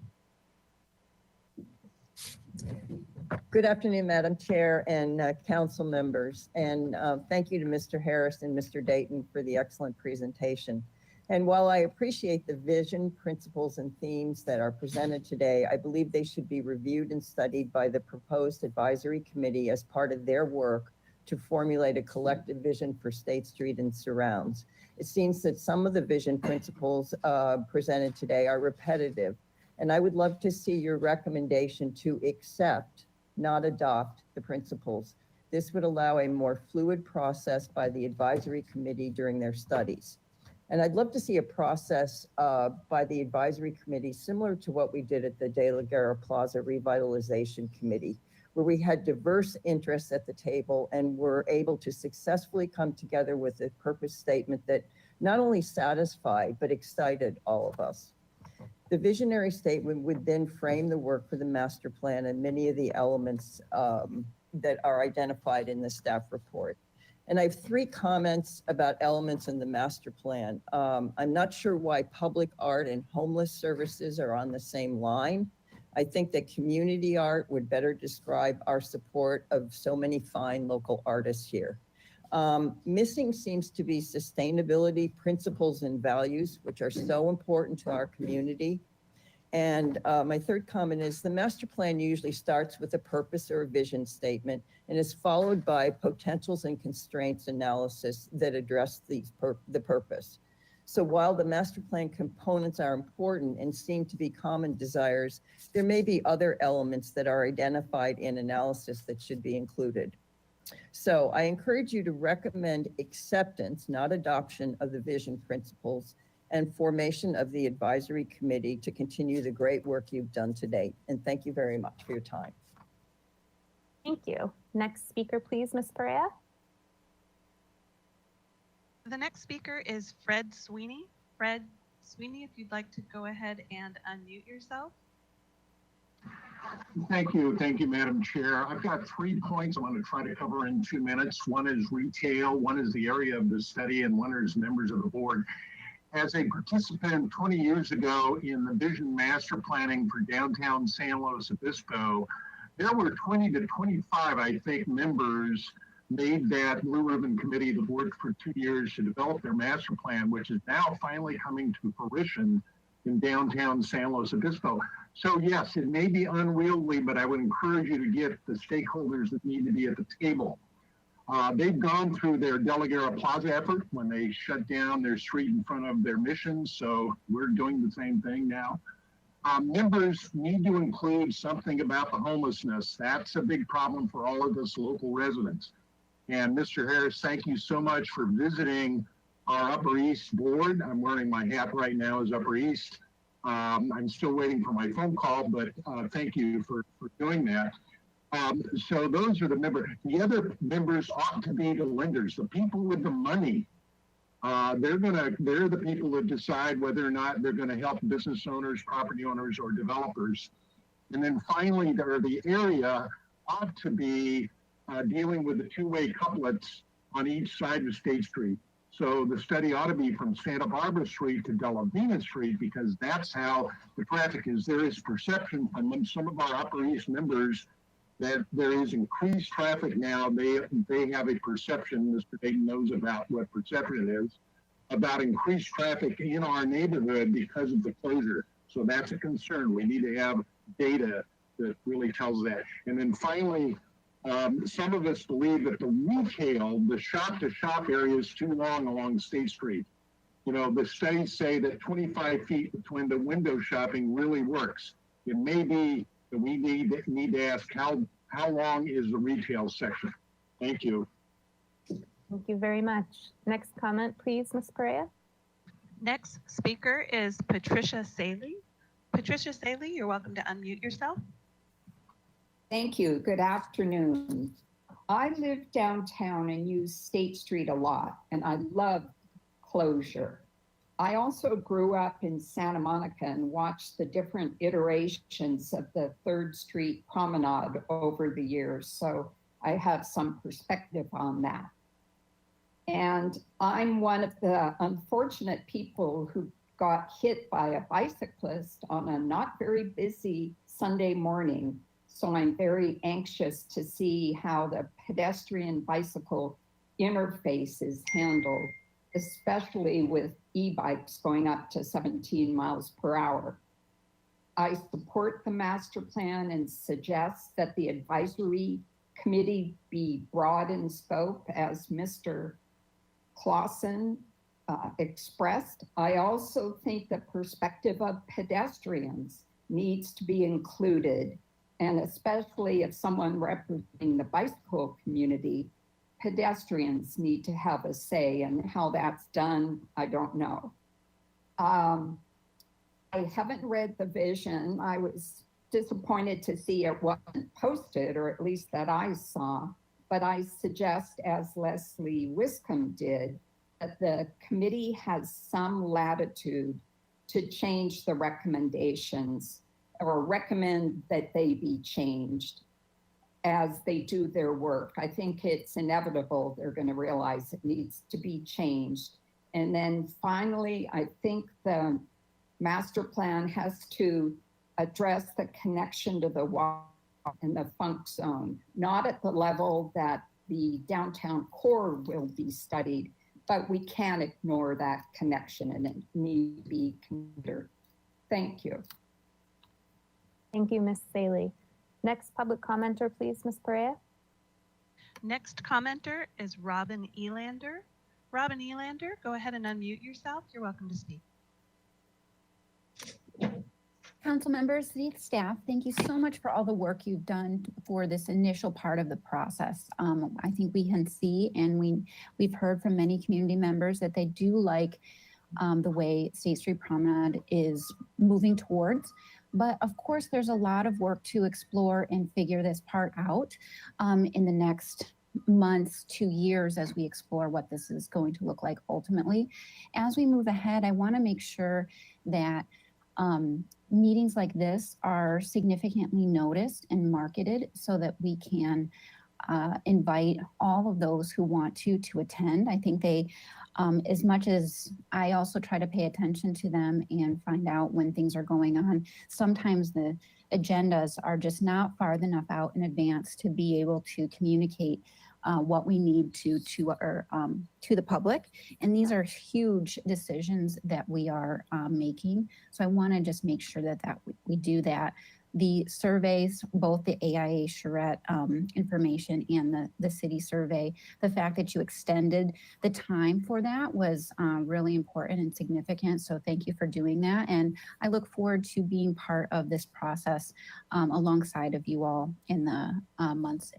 Good afternoon, Madam Chair and council members. And thank you to Mr. Harris and Mr. Dayton for the excellent presentation. And while I appreciate the vision, principles, and themes that are presented today, I believe they should be reviewed and studied by the proposed advisory committee as part of their work to formulate a collective vision for State Street and surrounds. It seems that some of the vision principles presented today are repetitive, and I would love to see your recommendation to accept, not adopt, the principles. This would allow a more fluid process by the advisory committee during their studies. And I'd love to see a process by the advisory committee similar to what we did at the De La Guerra Plaza Revitalization Committee, where we had diverse interests at the table and were able to successfully come together with a purpose statement that not only satisfied, but excited all of us. The visionary statement would then frame the work for the master plan and many of the elements that are identified in the staff report. And I have 3 comments about elements in the master plan. I'm not sure why public art and homeless services are on the same line. I think that community art would better describe our support of so many fine local artists here. Missing seems to be sustainability principles and values, which are so important to our community. And my 3rd comment is the master plan usually starts with a purpose or a vision statement and is followed by potentials and constraints analysis that address the purpose. So while the master plan components are important and seem to be common desires, there may be other elements that are identified in analysis that should be included. So I encourage you to recommend acceptance, not adoption, of the vision principles and formation of the advisory committee to continue the great work you've done to date. And thank you very much for your time. Thank you. Next speaker, please, Ms. Perea. The next speaker is Fred Sweeney. Fred Sweeney, if you'd like to go ahead and unmute yourself. Thank you, Madam Chair. I've got 3 points I want to try to cover in 2 minutes. One is retail, one is the area of the study, and one is members of the board. As a participant 20 years ago in the vision master planning for downtown San Luis Obispo, there were 20 to 25, I think, members made that blue ribbon committee that worked for 2 years to develop their master plan, which is now finally coming to fruition in downtown San Luis Obispo. So yes, it may be unwieldy, but I would encourage you to get the stakeholders that need to be at the table. They've gone through their De La Guerra Plaza effort when they shut down their street in front of their mission. So we're doing the same thing now. Members need to include something about the homelessness. That's a big problem for all of us local residents. And Mr. Harris, thank you so much for visiting our Upper East board. I'm wearing my hat right now as Upper East. I'm still waiting for my phone call, but thank you for doing that. So those are the members. The other members ought to be the lenders, the people with the money. They're the people that decide whether or not they're gonna help business owners, property owners, or developers. And then finally, the area ought to be dealing with the two-way couplets on each side of State Street. So the study ought to be from Santa Barbara Street to Della Vina Street, because that's how the traffic is. There is perception from some of our Upper East members that there is increased traffic now. They have a perception, Mr. Dayton knows about what perception is, about increased traffic in our neighborhood because of the closure. So that's a concern. We need to have data that really tells that. And then finally, some of us believe that the retail, the shop-to-shop area is too long along State Street. You know, the studies say that 25 feet between the window shopping really works. It may be that we need to ask how long is the retail section? Thank you. Thank you very much. Next comment, please, Ms. Perea. Next speaker is Patricia Saley. Patricia Saley, you're welcome to unmute yourself. Thank you. Good afternoon. I live downtown and use State Street a lot, and I love closure. I also grew up in Santa Monica and watched the different iterations of the 3rd Street Promenade over the years, so I have some perspective on that. And I'm one of the unfortunate people who got hit by a bicyclist on a not very busy Sunday morning. So I'm very anxious to see how the pedestrian bicycle interface is handled, especially with e-bikes going up to 17 miles per hour. I support the master plan and suggest that the advisory committee be broad in scope, as Mr. Clausen expressed. I also think the perspective of pedestrians needs to be included, and especially if someone representing the bicycle community, pedestrians need to have a say, and how that's done, I don't know. I haven't read the vision. I was disappointed to see it wasn't posted, or at least that I saw, but I suggest, as Leslie Wiscombe did, that the committee has some latitude to change the recommendations, or recommend that they be changed as they do their work. I think it's inevitable they're going to realize it needs to be changed. And then finally, I think the master plan has to address the connection to the water and the funk zone, not at the level that the downtown core will be studied, but we can't ignore that connection, and it needs to be considered. Thank you. Thank you, Ms. Saley. Next public commenter, please, Ms. Perea. Next commenter is Robin Elander. Robin Elander, go ahead and unmute yourself. You're welcome to speak. Council members, city staff, thank you so much for all the work you've done for this initial part of the process. I think we can see, and we've heard from many community members that they do like the way State Street Promenade is moving towards. But of course, there's a lot of work to explore and figure this part out in the next months to years as we explore what this is going to look like ultimately. As we move ahead, I want to make sure that meetings like this are significantly noticed and marketed so that we can invite all of those who want to attend. I think they, as much as I also try to pay attention to them and find out when things are going on, sometimes the agendas are just not far enough out in advance to be able to communicate what we need to the public. And these are huge decisions that we are making. So I want to just make sure that we do that. The surveys, both the AIA charrette information and the city survey, the fact that you extended the time for that was really important and significant. So thank you for doing that. And I look forward to being part of this process alongside of you all in the months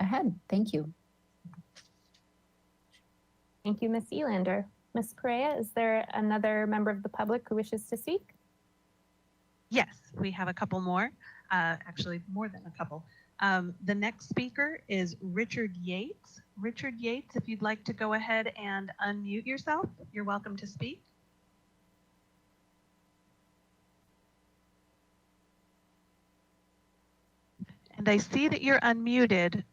ahead. Thank you. Thank you, Ms. Elander. Ms. Correa, is there another member of the public who wishes to speak? Yes, we have a couple more, actually more than a couple. The next speaker is Richard Yates. Richard Yates, if you'd like to go ahead and unmute yourself, you're welcome to speak. And I see that you're unmuted.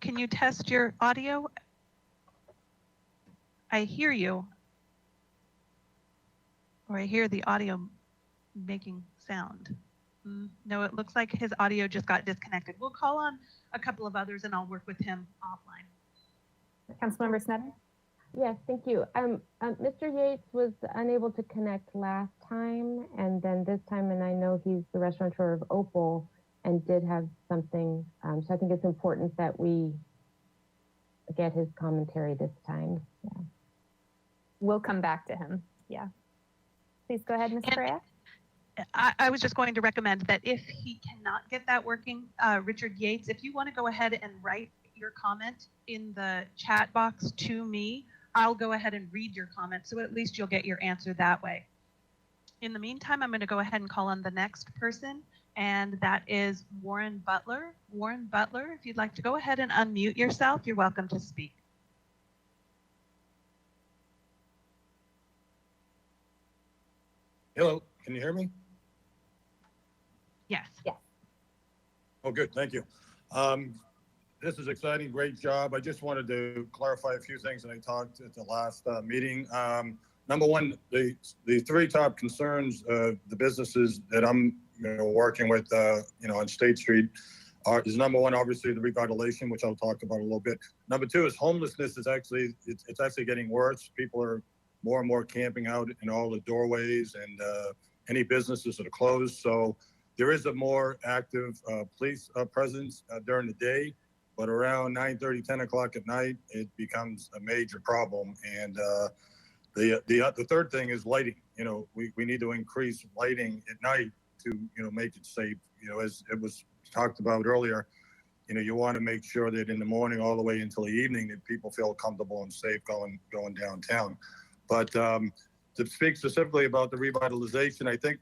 Can you test your audio? I hear you, or I hear the audio making sound. No, it looks like his audio just got disconnected. We'll call on a couple of others and I'll work with him offline. Councilmember Sneddon? Yes, thank you. Mr. Yates was unable to connect last time, and then this time, and I know he's the restaurateur of Opal and did have something. So I think it's important that we get his commentary this time. Yeah. We'll come back to him. Yeah. Please go ahead, Ms. Correa. I was just going to recommend that if he cannot get that working, Richard Yates, if you want to go ahead and write your comment in the chat box to me, I'll go ahead and read your comment, so at least you'll get your answer that way. In the meantime, I'm going to go ahead and call on the next person, and that is Warren Butler. Warren Butler, if you'd like to go ahead and unmute yourself, you're welcome to speak. Hello, can you hear me? Yes. Yes. Oh, good, thank you. This is exciting, great job. I just wanted to clarify a few things that I talked at the last meeting. Number one, the three top concerns of the businesses that I'm working with on State Street is number one, obviously the revitalization, which I'll talk about a little bit. Number two is homelessness is actually, it's actually getting worse. People are more and more camping out in all the doorways and any businesses that are closed. So there is a more active police presence during the day, but around 9:30, 10 o'clock at night, it becomes a major problem. And the third thing is lighting. We need to increase lighting at night to make it safe. As it was talked about earlier, you want to make sure that in the morning all the way until the evening that people feel comfortable and safe going downtown. But to speak specifically about the revitalization, I think,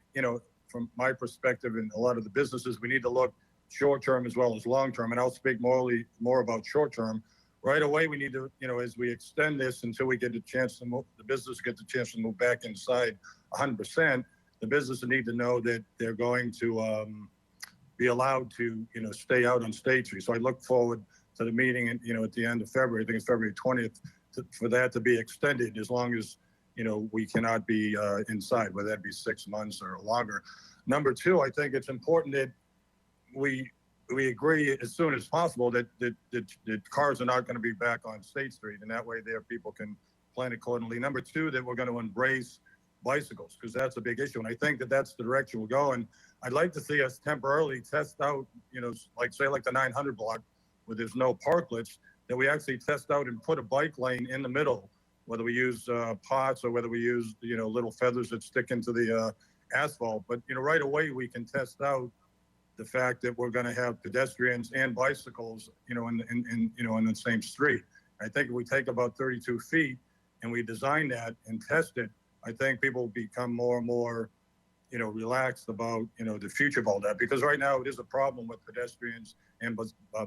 from my perspective and a lot of the businesses, we need to look short-term as well as long-term. And I'll speak more about short-term. Right away, we need to, as we extend this until we get a chance to move, the business gets a chance to move back inside 100%, the businesses need to know that they're going to be allowed to, stay out on State Street. So I look forward to the meeting, at the end of February, I think it's February 20th, for that to be extended as long as, we cannot be inside, whether that be 6 months or longer. Number two, I think it's important that we agree as soon as possible that cars are not going to be back on State Street, and that way there people can plan accordingly. Number two, that we're going to embrace bicycles, because that's a big issue, and I think that that's the direction we're going. I'd like to see us temporarily test out, like the 900 block where there's no parklets, that we actually test out and put a bike lane in the middle, whether we use pots or whether we use little feathers that stick into the asphalt. But right away we can test out the fact that we're going to have pedestrians and bicycles, in the same street. I think if we take about 32 feet and we design that and test it, I think people will become more and more, relaxed about, the future of all that. Because right now it is a problem with pedestrians and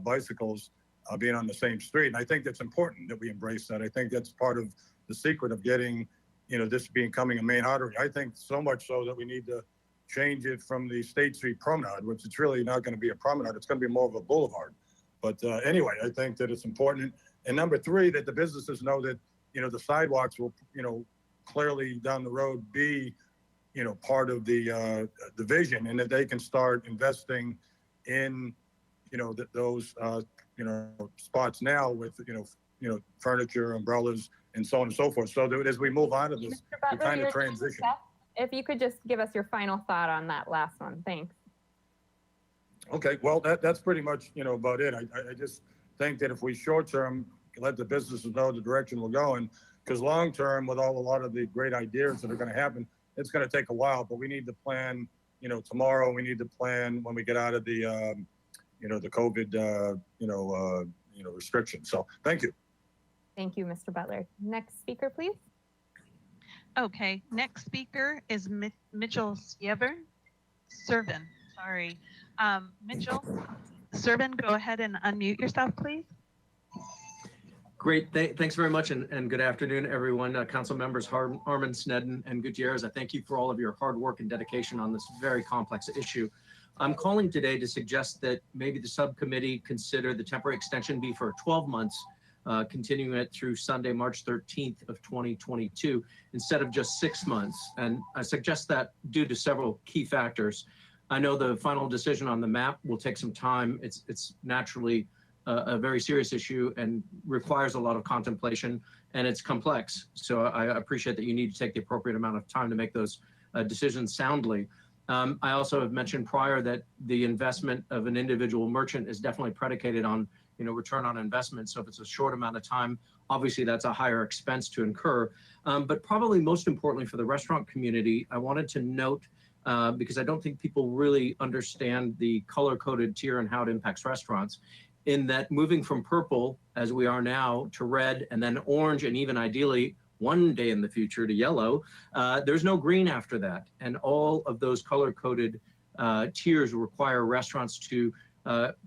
bicycles being on the same street. And I think it's important that we embrace that. I think that's part of the secret of getting, this becoming a main artery. I think so much so that we need to change it from the State Street promenade, which it's really not going to be a promenade. It's going to be more of a boulevard. But anyway, I think that it's important. And number three, that the businesses know that, the sidewalks will, clearly down the road be part of the vision, and that they can start investing in, those, spots now with, furniture, umbrellas, and so on and so forth. So that as we move on to this, Mr. we Butler, kind your of time is transition. up. If you could just give us your final thought on that last one. Thanks. Okay, well, that's pretty much, about it. I just think that if we short-term let the businesses know the direction we're going, because long-term, with a lot of the great ideas that are going to happen, it's going to take a while, but we need to plan, tomorrow. We need to plan when we get out of the, the COVID, restrictions. So thank you. Thank you, Mr. Butler. Next speaker, please. Okay, next speaker is Mitchell Servin. Sorry. Mitchell Servin, go ahead and unmute yourself, please. Great. Thanks very much, and good afternoon, everyone. Council members Harmon, Sneddon, and Gutierrez, I thank you for all of your hard work and dedication on this very complex issue. I'm calling today to suggest that maybe the subcommittee consider the temporary extension be for 12 months, continuing it through Sunday, March 13th of 2022, instead of just 6 months. And I suggest that due to several key factors. I know the final decision on the map will take some time. It's naturally a very serious issue and requires a lot of contemplation, and it's complex. So I appreciate that you need to take the appropriate amount of time to make those decisions soundly. I also have mentioned prior that the investment of an individual merchant is definitely predicated on, return on investment. So if it's a short amount of time, obviously that's a higher expense to incur. But probably most importantly for the restaurant community, I wanted to note, because I don't think people really understand the color-coded tier and how it impacts restaurants, in that moving from purple, as we are now, to red, and then orange, and even ideally one day in the future to yellow, there's no green after that. And all of those color-coded tiers require restaurants to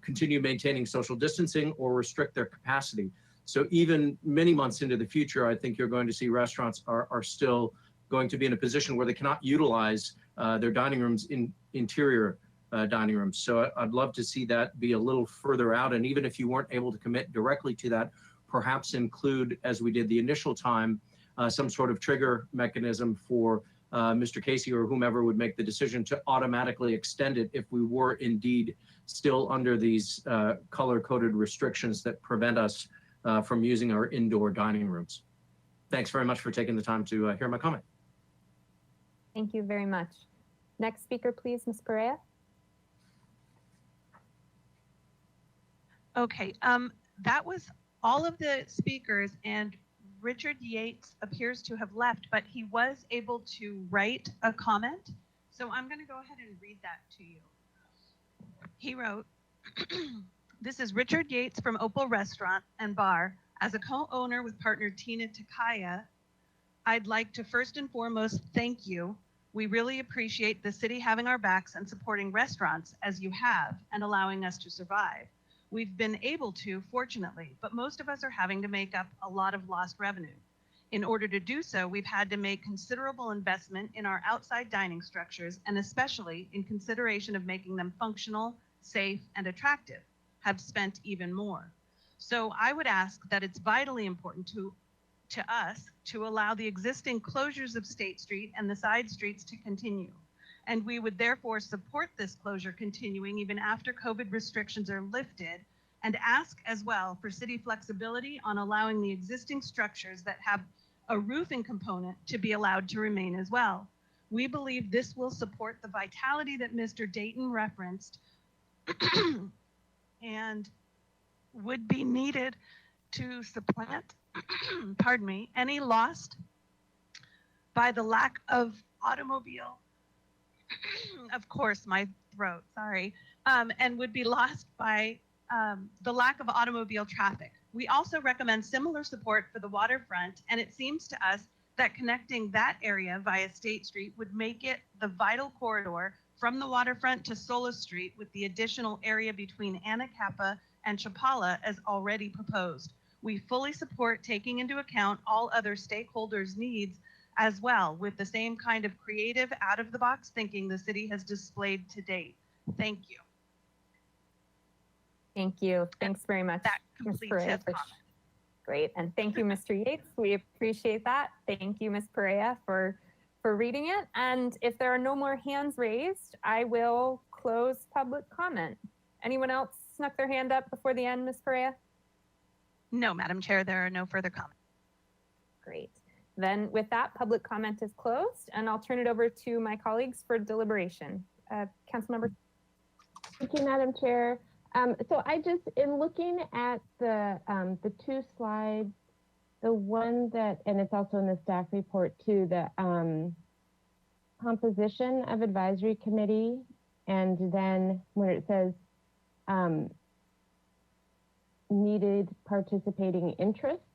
continue maintaining social distancing or restrict their capacity. So even many months into the future, I think you're going to see restaurants are still going to be in a position where they cannot utilize their dining rooms in interior dining rooms. So I'd love to see that be a little further out. And even if you weren't able to commit directly to that, perhaps include, as we did the initial time, some sort of trigger mechanism for Mr. Casey or whomever would make the decision to automatically extend it if we were indeed still under these color-coded restrictions that prevent us from using our indoor dining rooms. Thanks very much for taking the time to hear my comment. Thank you very much. Next speaker, please, Ms. Perea. Okay, that was all of the speakers, and Richard Yates appears to have left, but he was able to write a comment. So I'm going to go ahead and read that to you. He wrote, "This is Richard Yates from Opal Restaurant and Bar. As a co-owner with partner Tina Takaya, I'd like to first and foremost thank you. We really appreciate the city having our backs and supporting restaurants as you have and allowing us to survive. We've been able to, fortunately, but most of us are having to make up a lot of lost revenue. In order to do so, we've had to make considerable investment in our outside dining structures, and especially in consideration of making them functional, safe, and attractive, have spent even more. So I would ask that it's vitally important to us to allow the existing closures of State Street and the side streets to continue. And we would therefore support this closure continuing even after COVID restrictions are lifted, and ask as well for city flexibility on allowing the existing structures that have a roofing component to be allowed to remain as well. We believe this will support the vitality that Mr. Dayton referenced and would be needed to supplant, pardon me, any lost by the lack of automobile, of course, my throat, sorry, and would be lost by the lack of automobile traffic. We also recommend similar support for the waterfront, and it seems to us that connecting that area via State Street would make it the vital corridor from the waterfront to Solis Street, with the additional area between Anacapa and Chapala as already proposed. We fully support taking into account all other stakeholders' needs as well, with the same kind of creative, out-of-the-box thinking the city has displayed to date. Thank you." Thank you. Thanks very much. That Ms. completes Perea, his comment. Great. And thank you, Mr. Yates. We appreciate that. Thank you, Ms. Perea, for for reading it. And if there are no more hands raised, I will close public comment. Anyone else snuck their hand up before the end, Ms. Perea? No, Madam Chair, there are no further comments. Great. Then with that, public comment is closed, and I'll turn it over to my colleagues for deliberation. Councilmember. Thank you, Madam Chair. So I just, in looking at the two slides, the one that, and it's also in the staff report too, the composition of advisory committee, and then when it says needed participating interests,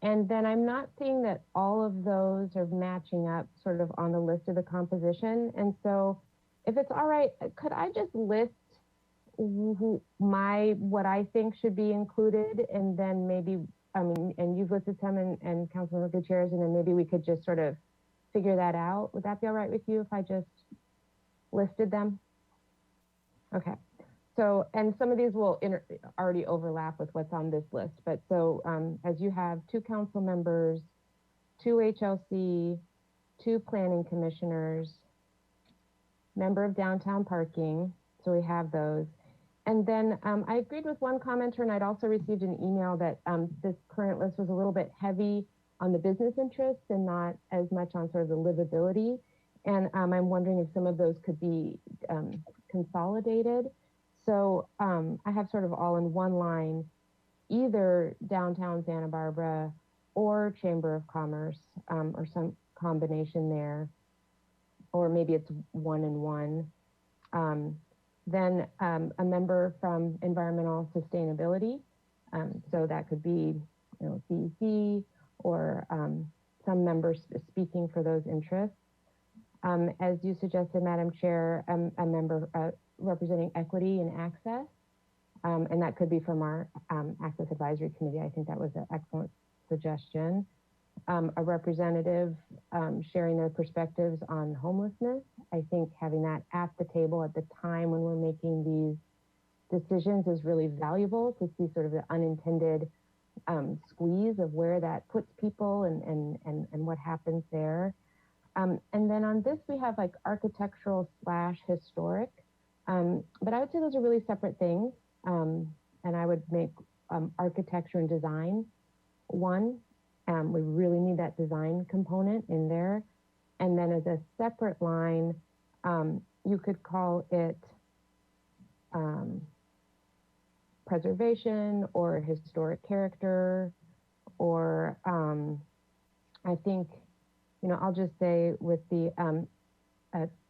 and then I'm not seeing that all of those are matching up sort of on the list of the composition. And so if it's all right, could I just list what I think should be included, and then maybe, I mean, and you've listed some, and Councilmember Gutierrez, and then maybe we could just sort of figure that out. Would that be all right with you if I just listed them? Okay. So, and some of these will already overlap with what's on this list, but so as you have 2 council members, 2 HLC, 2 planning commissioners, member of downtown parking, so we have those. And then I agreed with one commenter, and I'd also received an email that this current list was a little bit heavy on the business interests and not as much on sort of the livability. And I'm wondering if some of those could be consolidated. So I have sort of all in one line, either downtown Santa Barbara or Chamber of Commerce, or some combination there, or maybe it's 1 and 1. Then a member from environmental sustainability. So that could be, you know, CEC or some members speaking for those interests. As you suggested, Madam Chair, a member representing equity and access. And that could be from our Access Advisory Committee. I think that was an excellent suggestion. A representative sharing their perspectives on homelessness. I think having that at the table at the time when we're making these decisions is really valuable to see sort of the unintended squeeze of where that puts people and what happens there. And then on this, we have like architectural / historic. But I would say those are really separate things. And I would make architecture and design one. We really need that design component in there. And then as a separate line, you could call it preservation or historic character, or I think, you know, I'll just say with the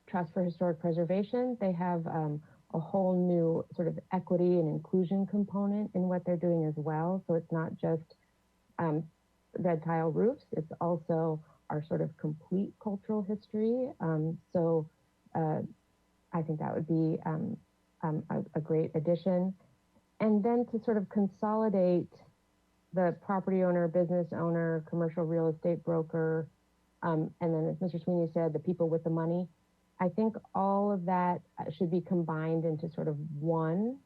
Trust for Historic Preservation, they have a whole new sort of equity and inclusion component in what they're doing as well. So it's not just red tile roofs, it's also our sort of complete cultural history. So I think that would be a great addition. And then to sort of consolidate the property owner, business owner, commercial real estate broker, and then as Mr. Sweeney said, the people with the money. I think all of that should be combined into sort of one,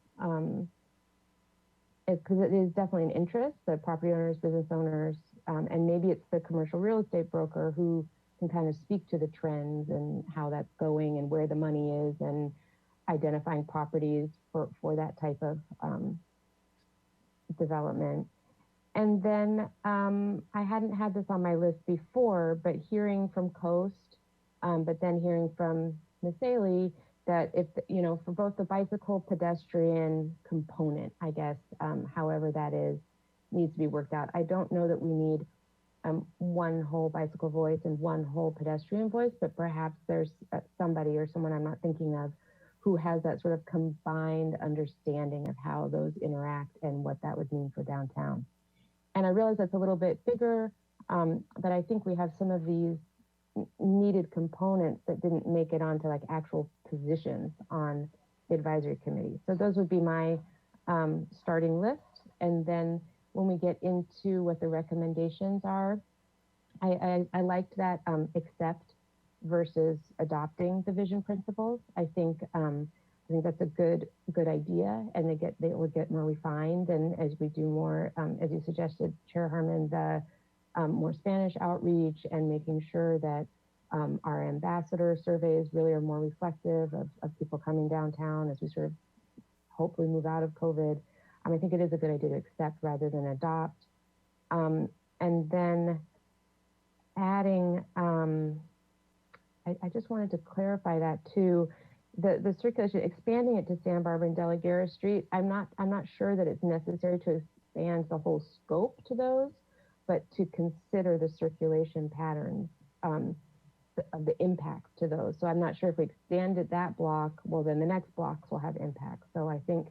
because it is definitely an interest, the property owners, business owners, and maybe it's the commercial real estate broker who can kind of speak to the trends and how that's going and where the money is and identifying properties for that type of development. And then I hadn't had this on my list before, but hearing from Coast, but then hearing from Ms. Saley that if, you know, for both the bicycle pedestrian component, I guess, however that is, needs to be worked out. I don't know that we need one whole bicycle voice and one whole pedestrian voice, but perhaps there's somebody or someone I'm not thinking of who has that sort of combined understanding of how those interact and what that would mean for downtown. And I realize that's a little bit bigger, but I think we have some of these needed components that didn't make it onto like actual positions on the advisory committee. So those would be my starting list. And then when we get into what the recommendations are, I liked that accept versus adopting the vision principles. I think that's a good idea, and they will get more refined. And as we do more, as you suggested, Chair Harmon, the more Spanish outreach and making sure that Our ambassador surveys really are more reflective of people coming downtown as we sort of hopefully move out of COVID. I think it is a good idea to accept rather than adopt. And then adding, I just wanted to clarify that too, the circulation, expanding it to Santa Barbara and Delegara Street. I'm not sure that it's necessary to expand the whole scope to those, but to consider the circulation patterns of the impacts to those. So I'm not sure if we expanded that block, well, then the next blocks will have impacts. So I think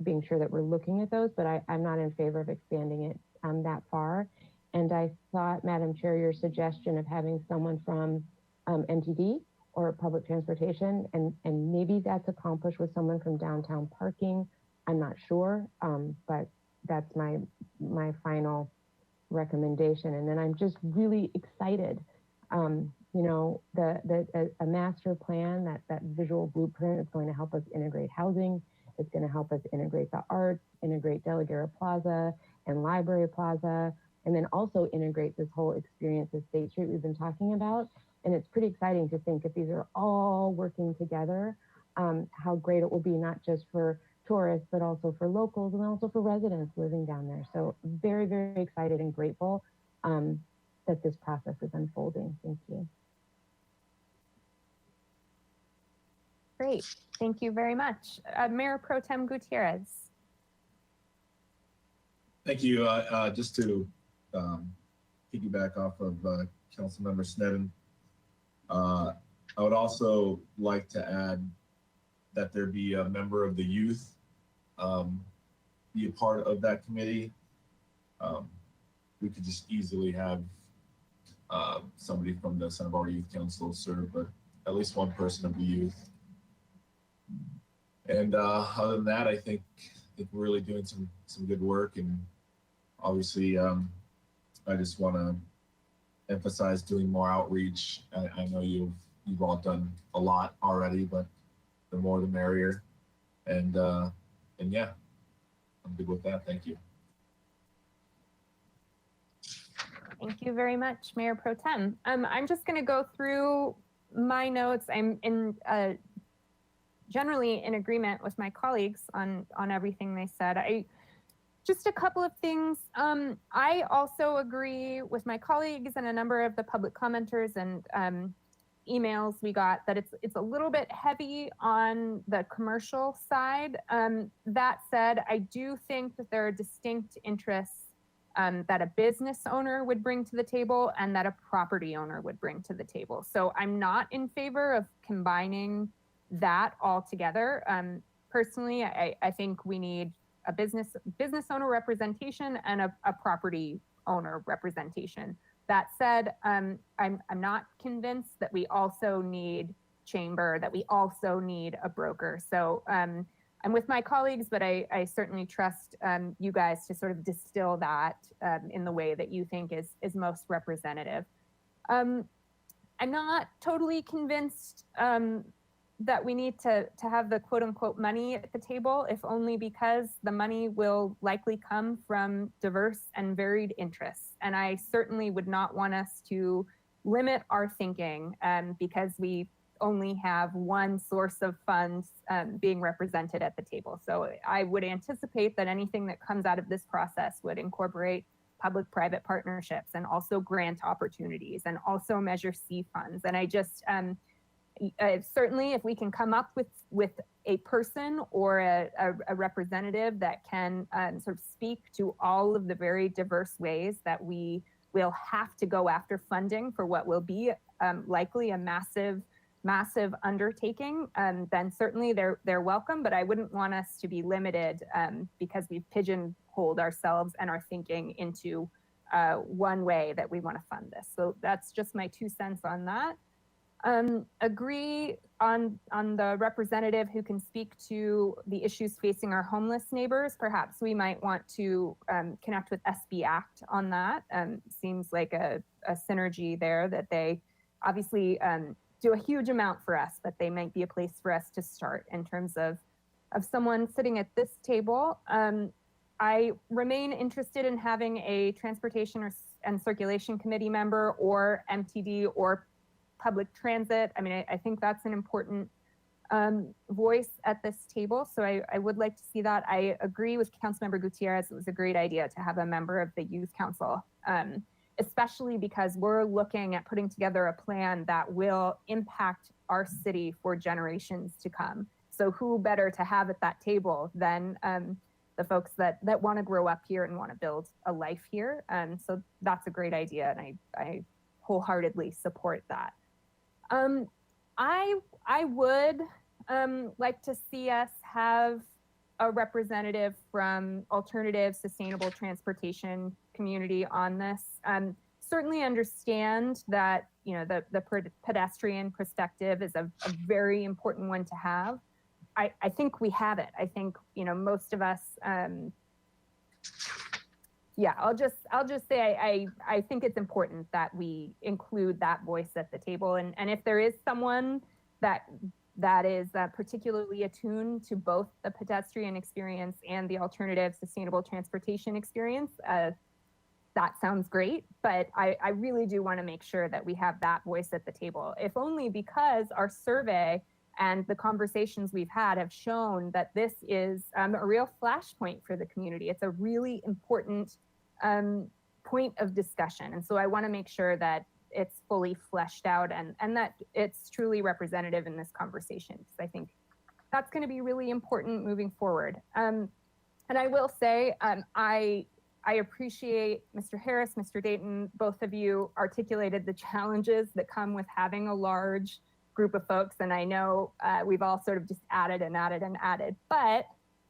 being sure that we're looking at those, but I'm not in favor of expanding it that far. And I thought, Madam Chair, your suggestion of having someone from MTD or public transportation, and maybe that's accomplished with someone from downtown parking. I'm not sure, but that's my final recommendation. And then I'm just really excited. You know, a master plan, that visual blueprint is going to help us integrate housing. It's going to help us integrate the arts, integrate Delegara Plaza and Library Plaza, and then also integrate this whole experience of State Street we've been talking about. And it's pretty exciting to think if these are all working together, how great it will be, not just for tourists, but also for locals and also for residents living down there. So very, very excited and grateful that this process is unfolding. Thank you. Great, thank you very much. Mayor Pro Tem Gutierrez. Thank you. Just to piggyback off of Councilmember Sneddon, I would also like to add that there be a member of the youth be a part of that committee. We could just easily have somebody from the Santa Barbara Youth Council serve, but at least one person of the youth. And other than that, I think we're really doing some good work. And obviously, I just want to emphasize doing more outreach. I know you've all done a lot already, but the more the merrier. And yeah, I'm good with that. Thank you. Thank you very much, Mayor Pro Tem. I'm just going to go through my notes. I'm generally in agreement with my colleagues on everything they said. Just a couple of things. I also agree with my colleagues and a number of the public commenters and emails we got that it's a little bit heavy on the commercial side. That said, I do think that there are distinct interests that a business owner would bring to the table and that a property owner would bring to the table. So I'm not in favor of combining that all together. Personally, I think we need a business owner representation and a property owner representation. That said, I'm not convinced that we also need chamber, that we also need a broker. So I'm with my colleagues, but I certainly trust you guys to sort of distill that in the way that you think is most representative. I'm not totally convinced that we need to have the quote unquote money at the table, if only because the money will likely come from diverse and varied interests. And I certainly would not want us to limit our thinking because we only have one source of funds being represented at the table. So I would anticipate that anything that comes out of this process would incorporate public-private partnerships and also grant opportunities and also Measure C funds. And I just, certainly if we can come up with a person or a representative that can sort of speak to all of the very diverse ways that we will have to go after funding for what will be likely a massive undertaking, then certainly they're welcome, but I wouldn't want us to be limited because we've pigeonholed ourselves and our thinking into one way that we want to fund this. So that's just my 2 cents on that. Agree on the representative who can speak to the issues facing our homeless neighbors. Perhaps we might want to connect with SB Act on that. Seems like a synergy there that they obviously do a huge amount for us, but they might be a place for us to start in terms of someone sitting at this table. I remain interested in having a transportation and circulation committee member or MTD or public transit. I mean, I think that's an important voice at this table. So I would like to see that. I agree with Councilmember Gutierrez. It was a great idea to have a member of the Youth Council, especially because we're looking at putting together a plan that will impact our city for generations to come. So who better to have at that table than the folks that want to grow up here and want to build a life here. So that's a great idea, and I wholeheartedly support that. I would like to see us have a representative from alternative sustainable transportation community on this. Certainly understand that, you know, the pedestrian perspective is a very important one to have. I think we have it. I think, you know, most of us, yeah, I'll just say I think it's important that we include that voice at the table. And if there is someone that is particularly attuned to both the pedestrian experience and the alternative sustainable transportation experience, that sounds great. But I really do want to make sure that we have that voice at the table, if only because our survey and the conversations we've had have shown that this is a real flashpoint for the community. It's a really important point of discussion. And so I want to make sure that it's fully fleshed out and that it's truly representative in this conversation, because I think that's going to be really important moving forward. And I will say, I appreciate Mr. Harris, Mr. Dayton, both of you articulated the challenges that come with having a large group of folks. And I know we've all sort of just added and added and added, but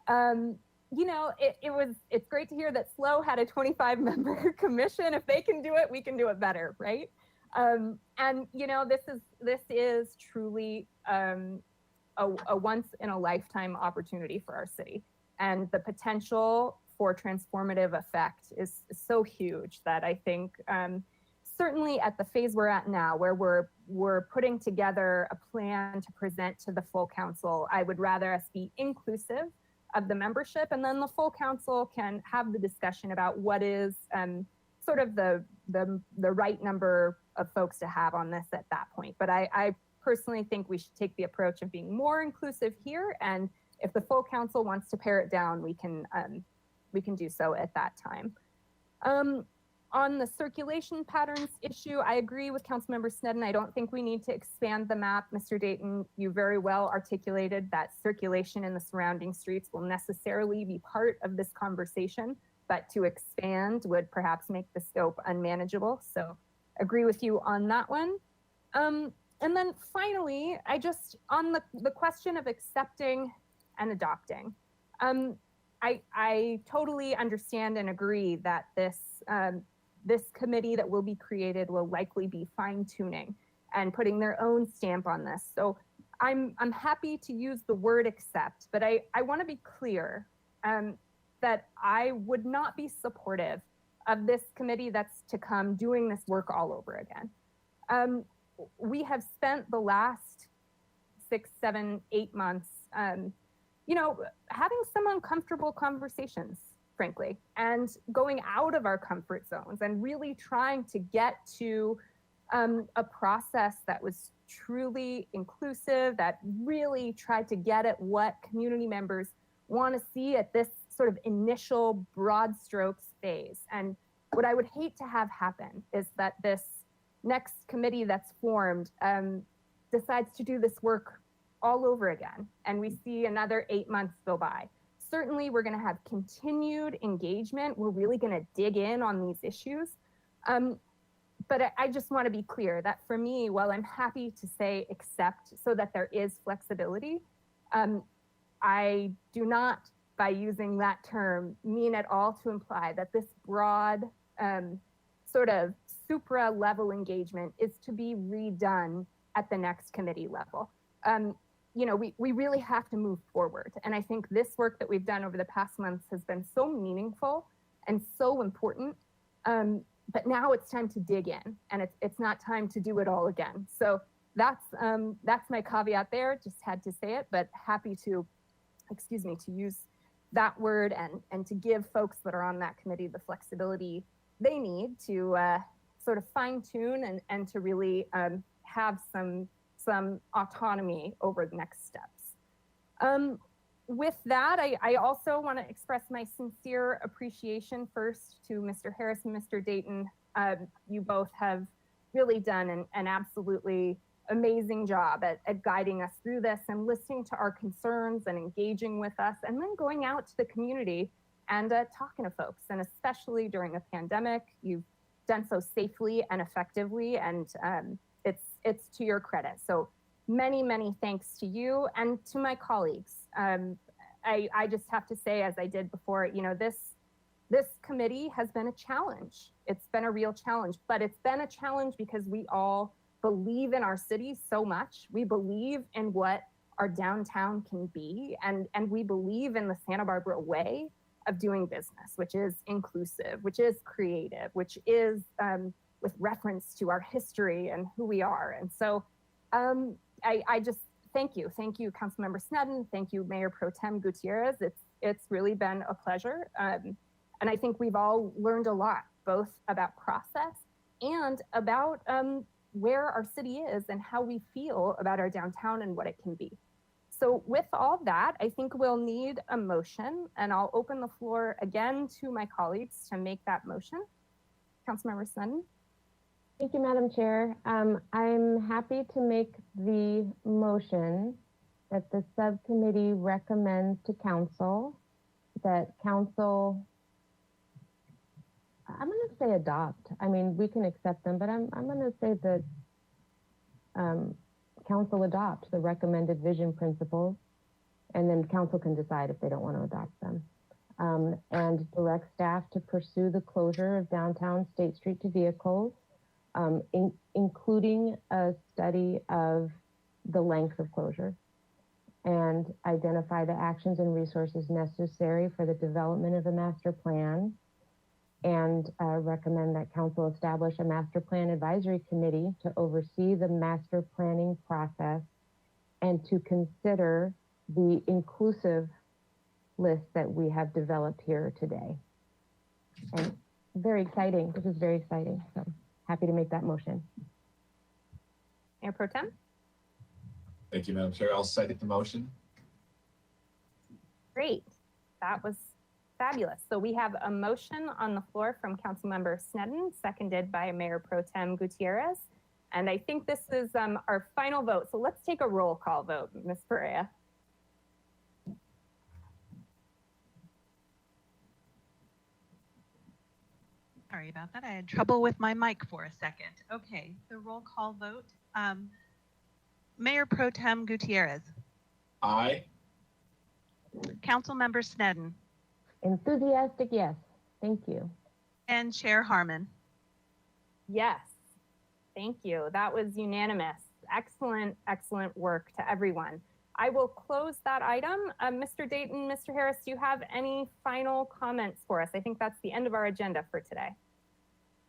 you know, it's great to hear that SLO had a 25-member commission. If they can do it, we can do it better, right? And you know, this is truly a once in a lifetime opportunity for our city, and the potential for transformative effect is so huge that I think certainly at the phase we're at now, where we're putting together a plan to present to the full council, I would rather us be inclusive of the membership, and then the full council can have the discussion about what is sort of the right number of folks to have on this at that point. But I personally think we should take the approach of being more inclusive here, and if the full council wants to pare it down, we can do so at that time. On the circulation patterns issue, I agree with Councilmember Snedden. I don't think we need to expand the map. Mr. Dayton, you very well articulated that circulation in the surrounding streets will necessarily be part of this conversation, but to expand would perhaps make the scope unmanageable. So agree with you on that one. And then finally, on the question of accepting and adopting, I totally understand and agree that this committee that will be created will likely be fine-tuning and putting their own stamp on this. So I'm happy to use the word accept, but I want to be clear that I would not be supportive of this committee that's to come doing this work all over again. We have spent the last 6, 7, 8 months, you know, having some uncomfortable conversations, frankly, and going out of our comfort zones and really trying to get to a process that was truly inclusive, that really tried to get at what community members want to see at this sort of initial broad strokes phase. And what I would hate to have happen is that this next committee that's formed decides to do this work all over again, and we see another 8 months go by. Certainly, we're going to have continued engagement. We're really going to dig in on these issues. But I just want to be clear that for me, while I'm happy to say accept so that there is flexibility, I do not, by using that term, mean at all to imply that this broad sort of supra level engagement is to be redone at the next committee level. You know, we really have to move forward. And I think this work that we've done over the past months has been so meaningful and so important. But now it's time to dig in, and it's not time to do it all again. So that's my caveat there. Just had to say it, but happy to, to use that word and to give folks that are on that committee the flexibility they need to sort of fine tune and to really have some autonomy over the next steps. With that, I also want to express my sincere appreciation first to Mr. Harris and Mr. Dayton. You both have really done an absolutely amazing job at guiding us through this and listening to our concerns and engaging with us, and then going out to the community and talking to folks. And especially during a pandemic, you've done so safely and effectively, and it's to your credit. So many, many thanks to you and to my colleagues. I just have to say, as I did before, you know, this committee has been a challenge. It's been a real challenge, but it's been a challenge because we all believe in our city so much. We believe in what our downtown can be, and we believe in the Santa Barbara way of doing business, which is inclusive, which is creative, which is with reference to our history and who we are. And so I just thank you, Councilmember Snedden, thank you, Mayor Pro Tem Gutierrez. It's really been a pleasure, and I think we've all learned a lot, both about process and about where our city is and how we feel about our downtown and what it can be. So with all that, I think we'll need a motion, and I'll open the floor again to my colleagues to make that motion. Councilmember Snedden. Thank you, Madam Chair. I'm happy to make the motion that the subcommittee recommends to council that council, I'm going to say adopt. I mean, we can accept them, but I'm going to say that council adopt the recommended vision principles, and then council can decide if they don't want to adopt them. And direct staff to pursue the closure of downtown State Street to vehicles, including a study of the length of closure, and identify the actions and resources necessary for the development of a master plan, and recommend that council establish a master plan advisory committee to oversee the master planning process and to consider the inclusive list that we have developed here today. And very exciting, this is very exciting. So happy to make that motion. Mayor Pro Tem. Thank you, Madam Chair. I'll second the motion. Great, that was fabulous. So we have a motion on the floor from Councilmember Snedden, seconded by Mayor Pro Tem Gutierrez. And I think this is our final vote. So let's take a roll call vote, Ms. Perea. Sorry about that. I had trouble with my mic for a second. Okay, the roll call vote. Mayor Pro Tem Gutierrez. Aye. Councilmember Snedden. Enthusiastic, yes. Thank you. And Chair Harmon. Yes, thank you. That was unanimous. Excellent, excellent work to everyone. I will close that item. Mr. Dayton, Mr. Harris, do you have any final comments for us? I think that's the end of our agenda for today.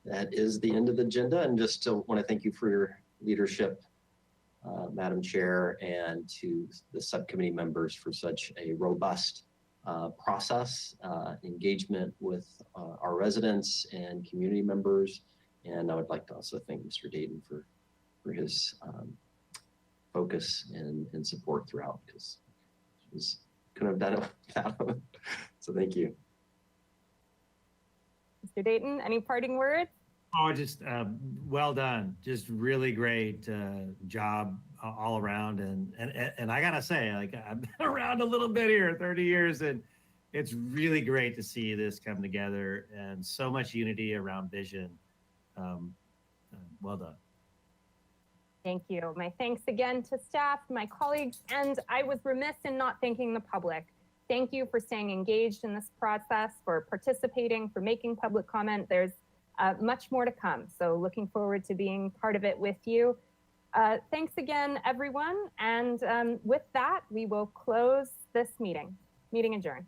That is the end of the agenda, and just still want to thank you for your leadership, Madam Chair, and to the subcommittee members for such a robust process, engagement with our residents and community members. And I would like to also thank Mr. Dayton for his focus and support throughout, because he couldn't have done it without him. So thank you. Mr. Dayton, any parting words? Oh, just well done. Just really great job all around. And I gotta say, like, I've been around a little bit here, 30 years, and it's really great to see this come together and so much unity around vision. Well done. Thank you. My thanks again to staff, my colleagues, and I was remiss in not thanking the public. Thank you for staying engaged in this process, for participating, for making public comment. There's much more to come. So looking forward to being part of it with you. Thanks again, everyone. And with that, we will close this meeting. Meeting adjourned.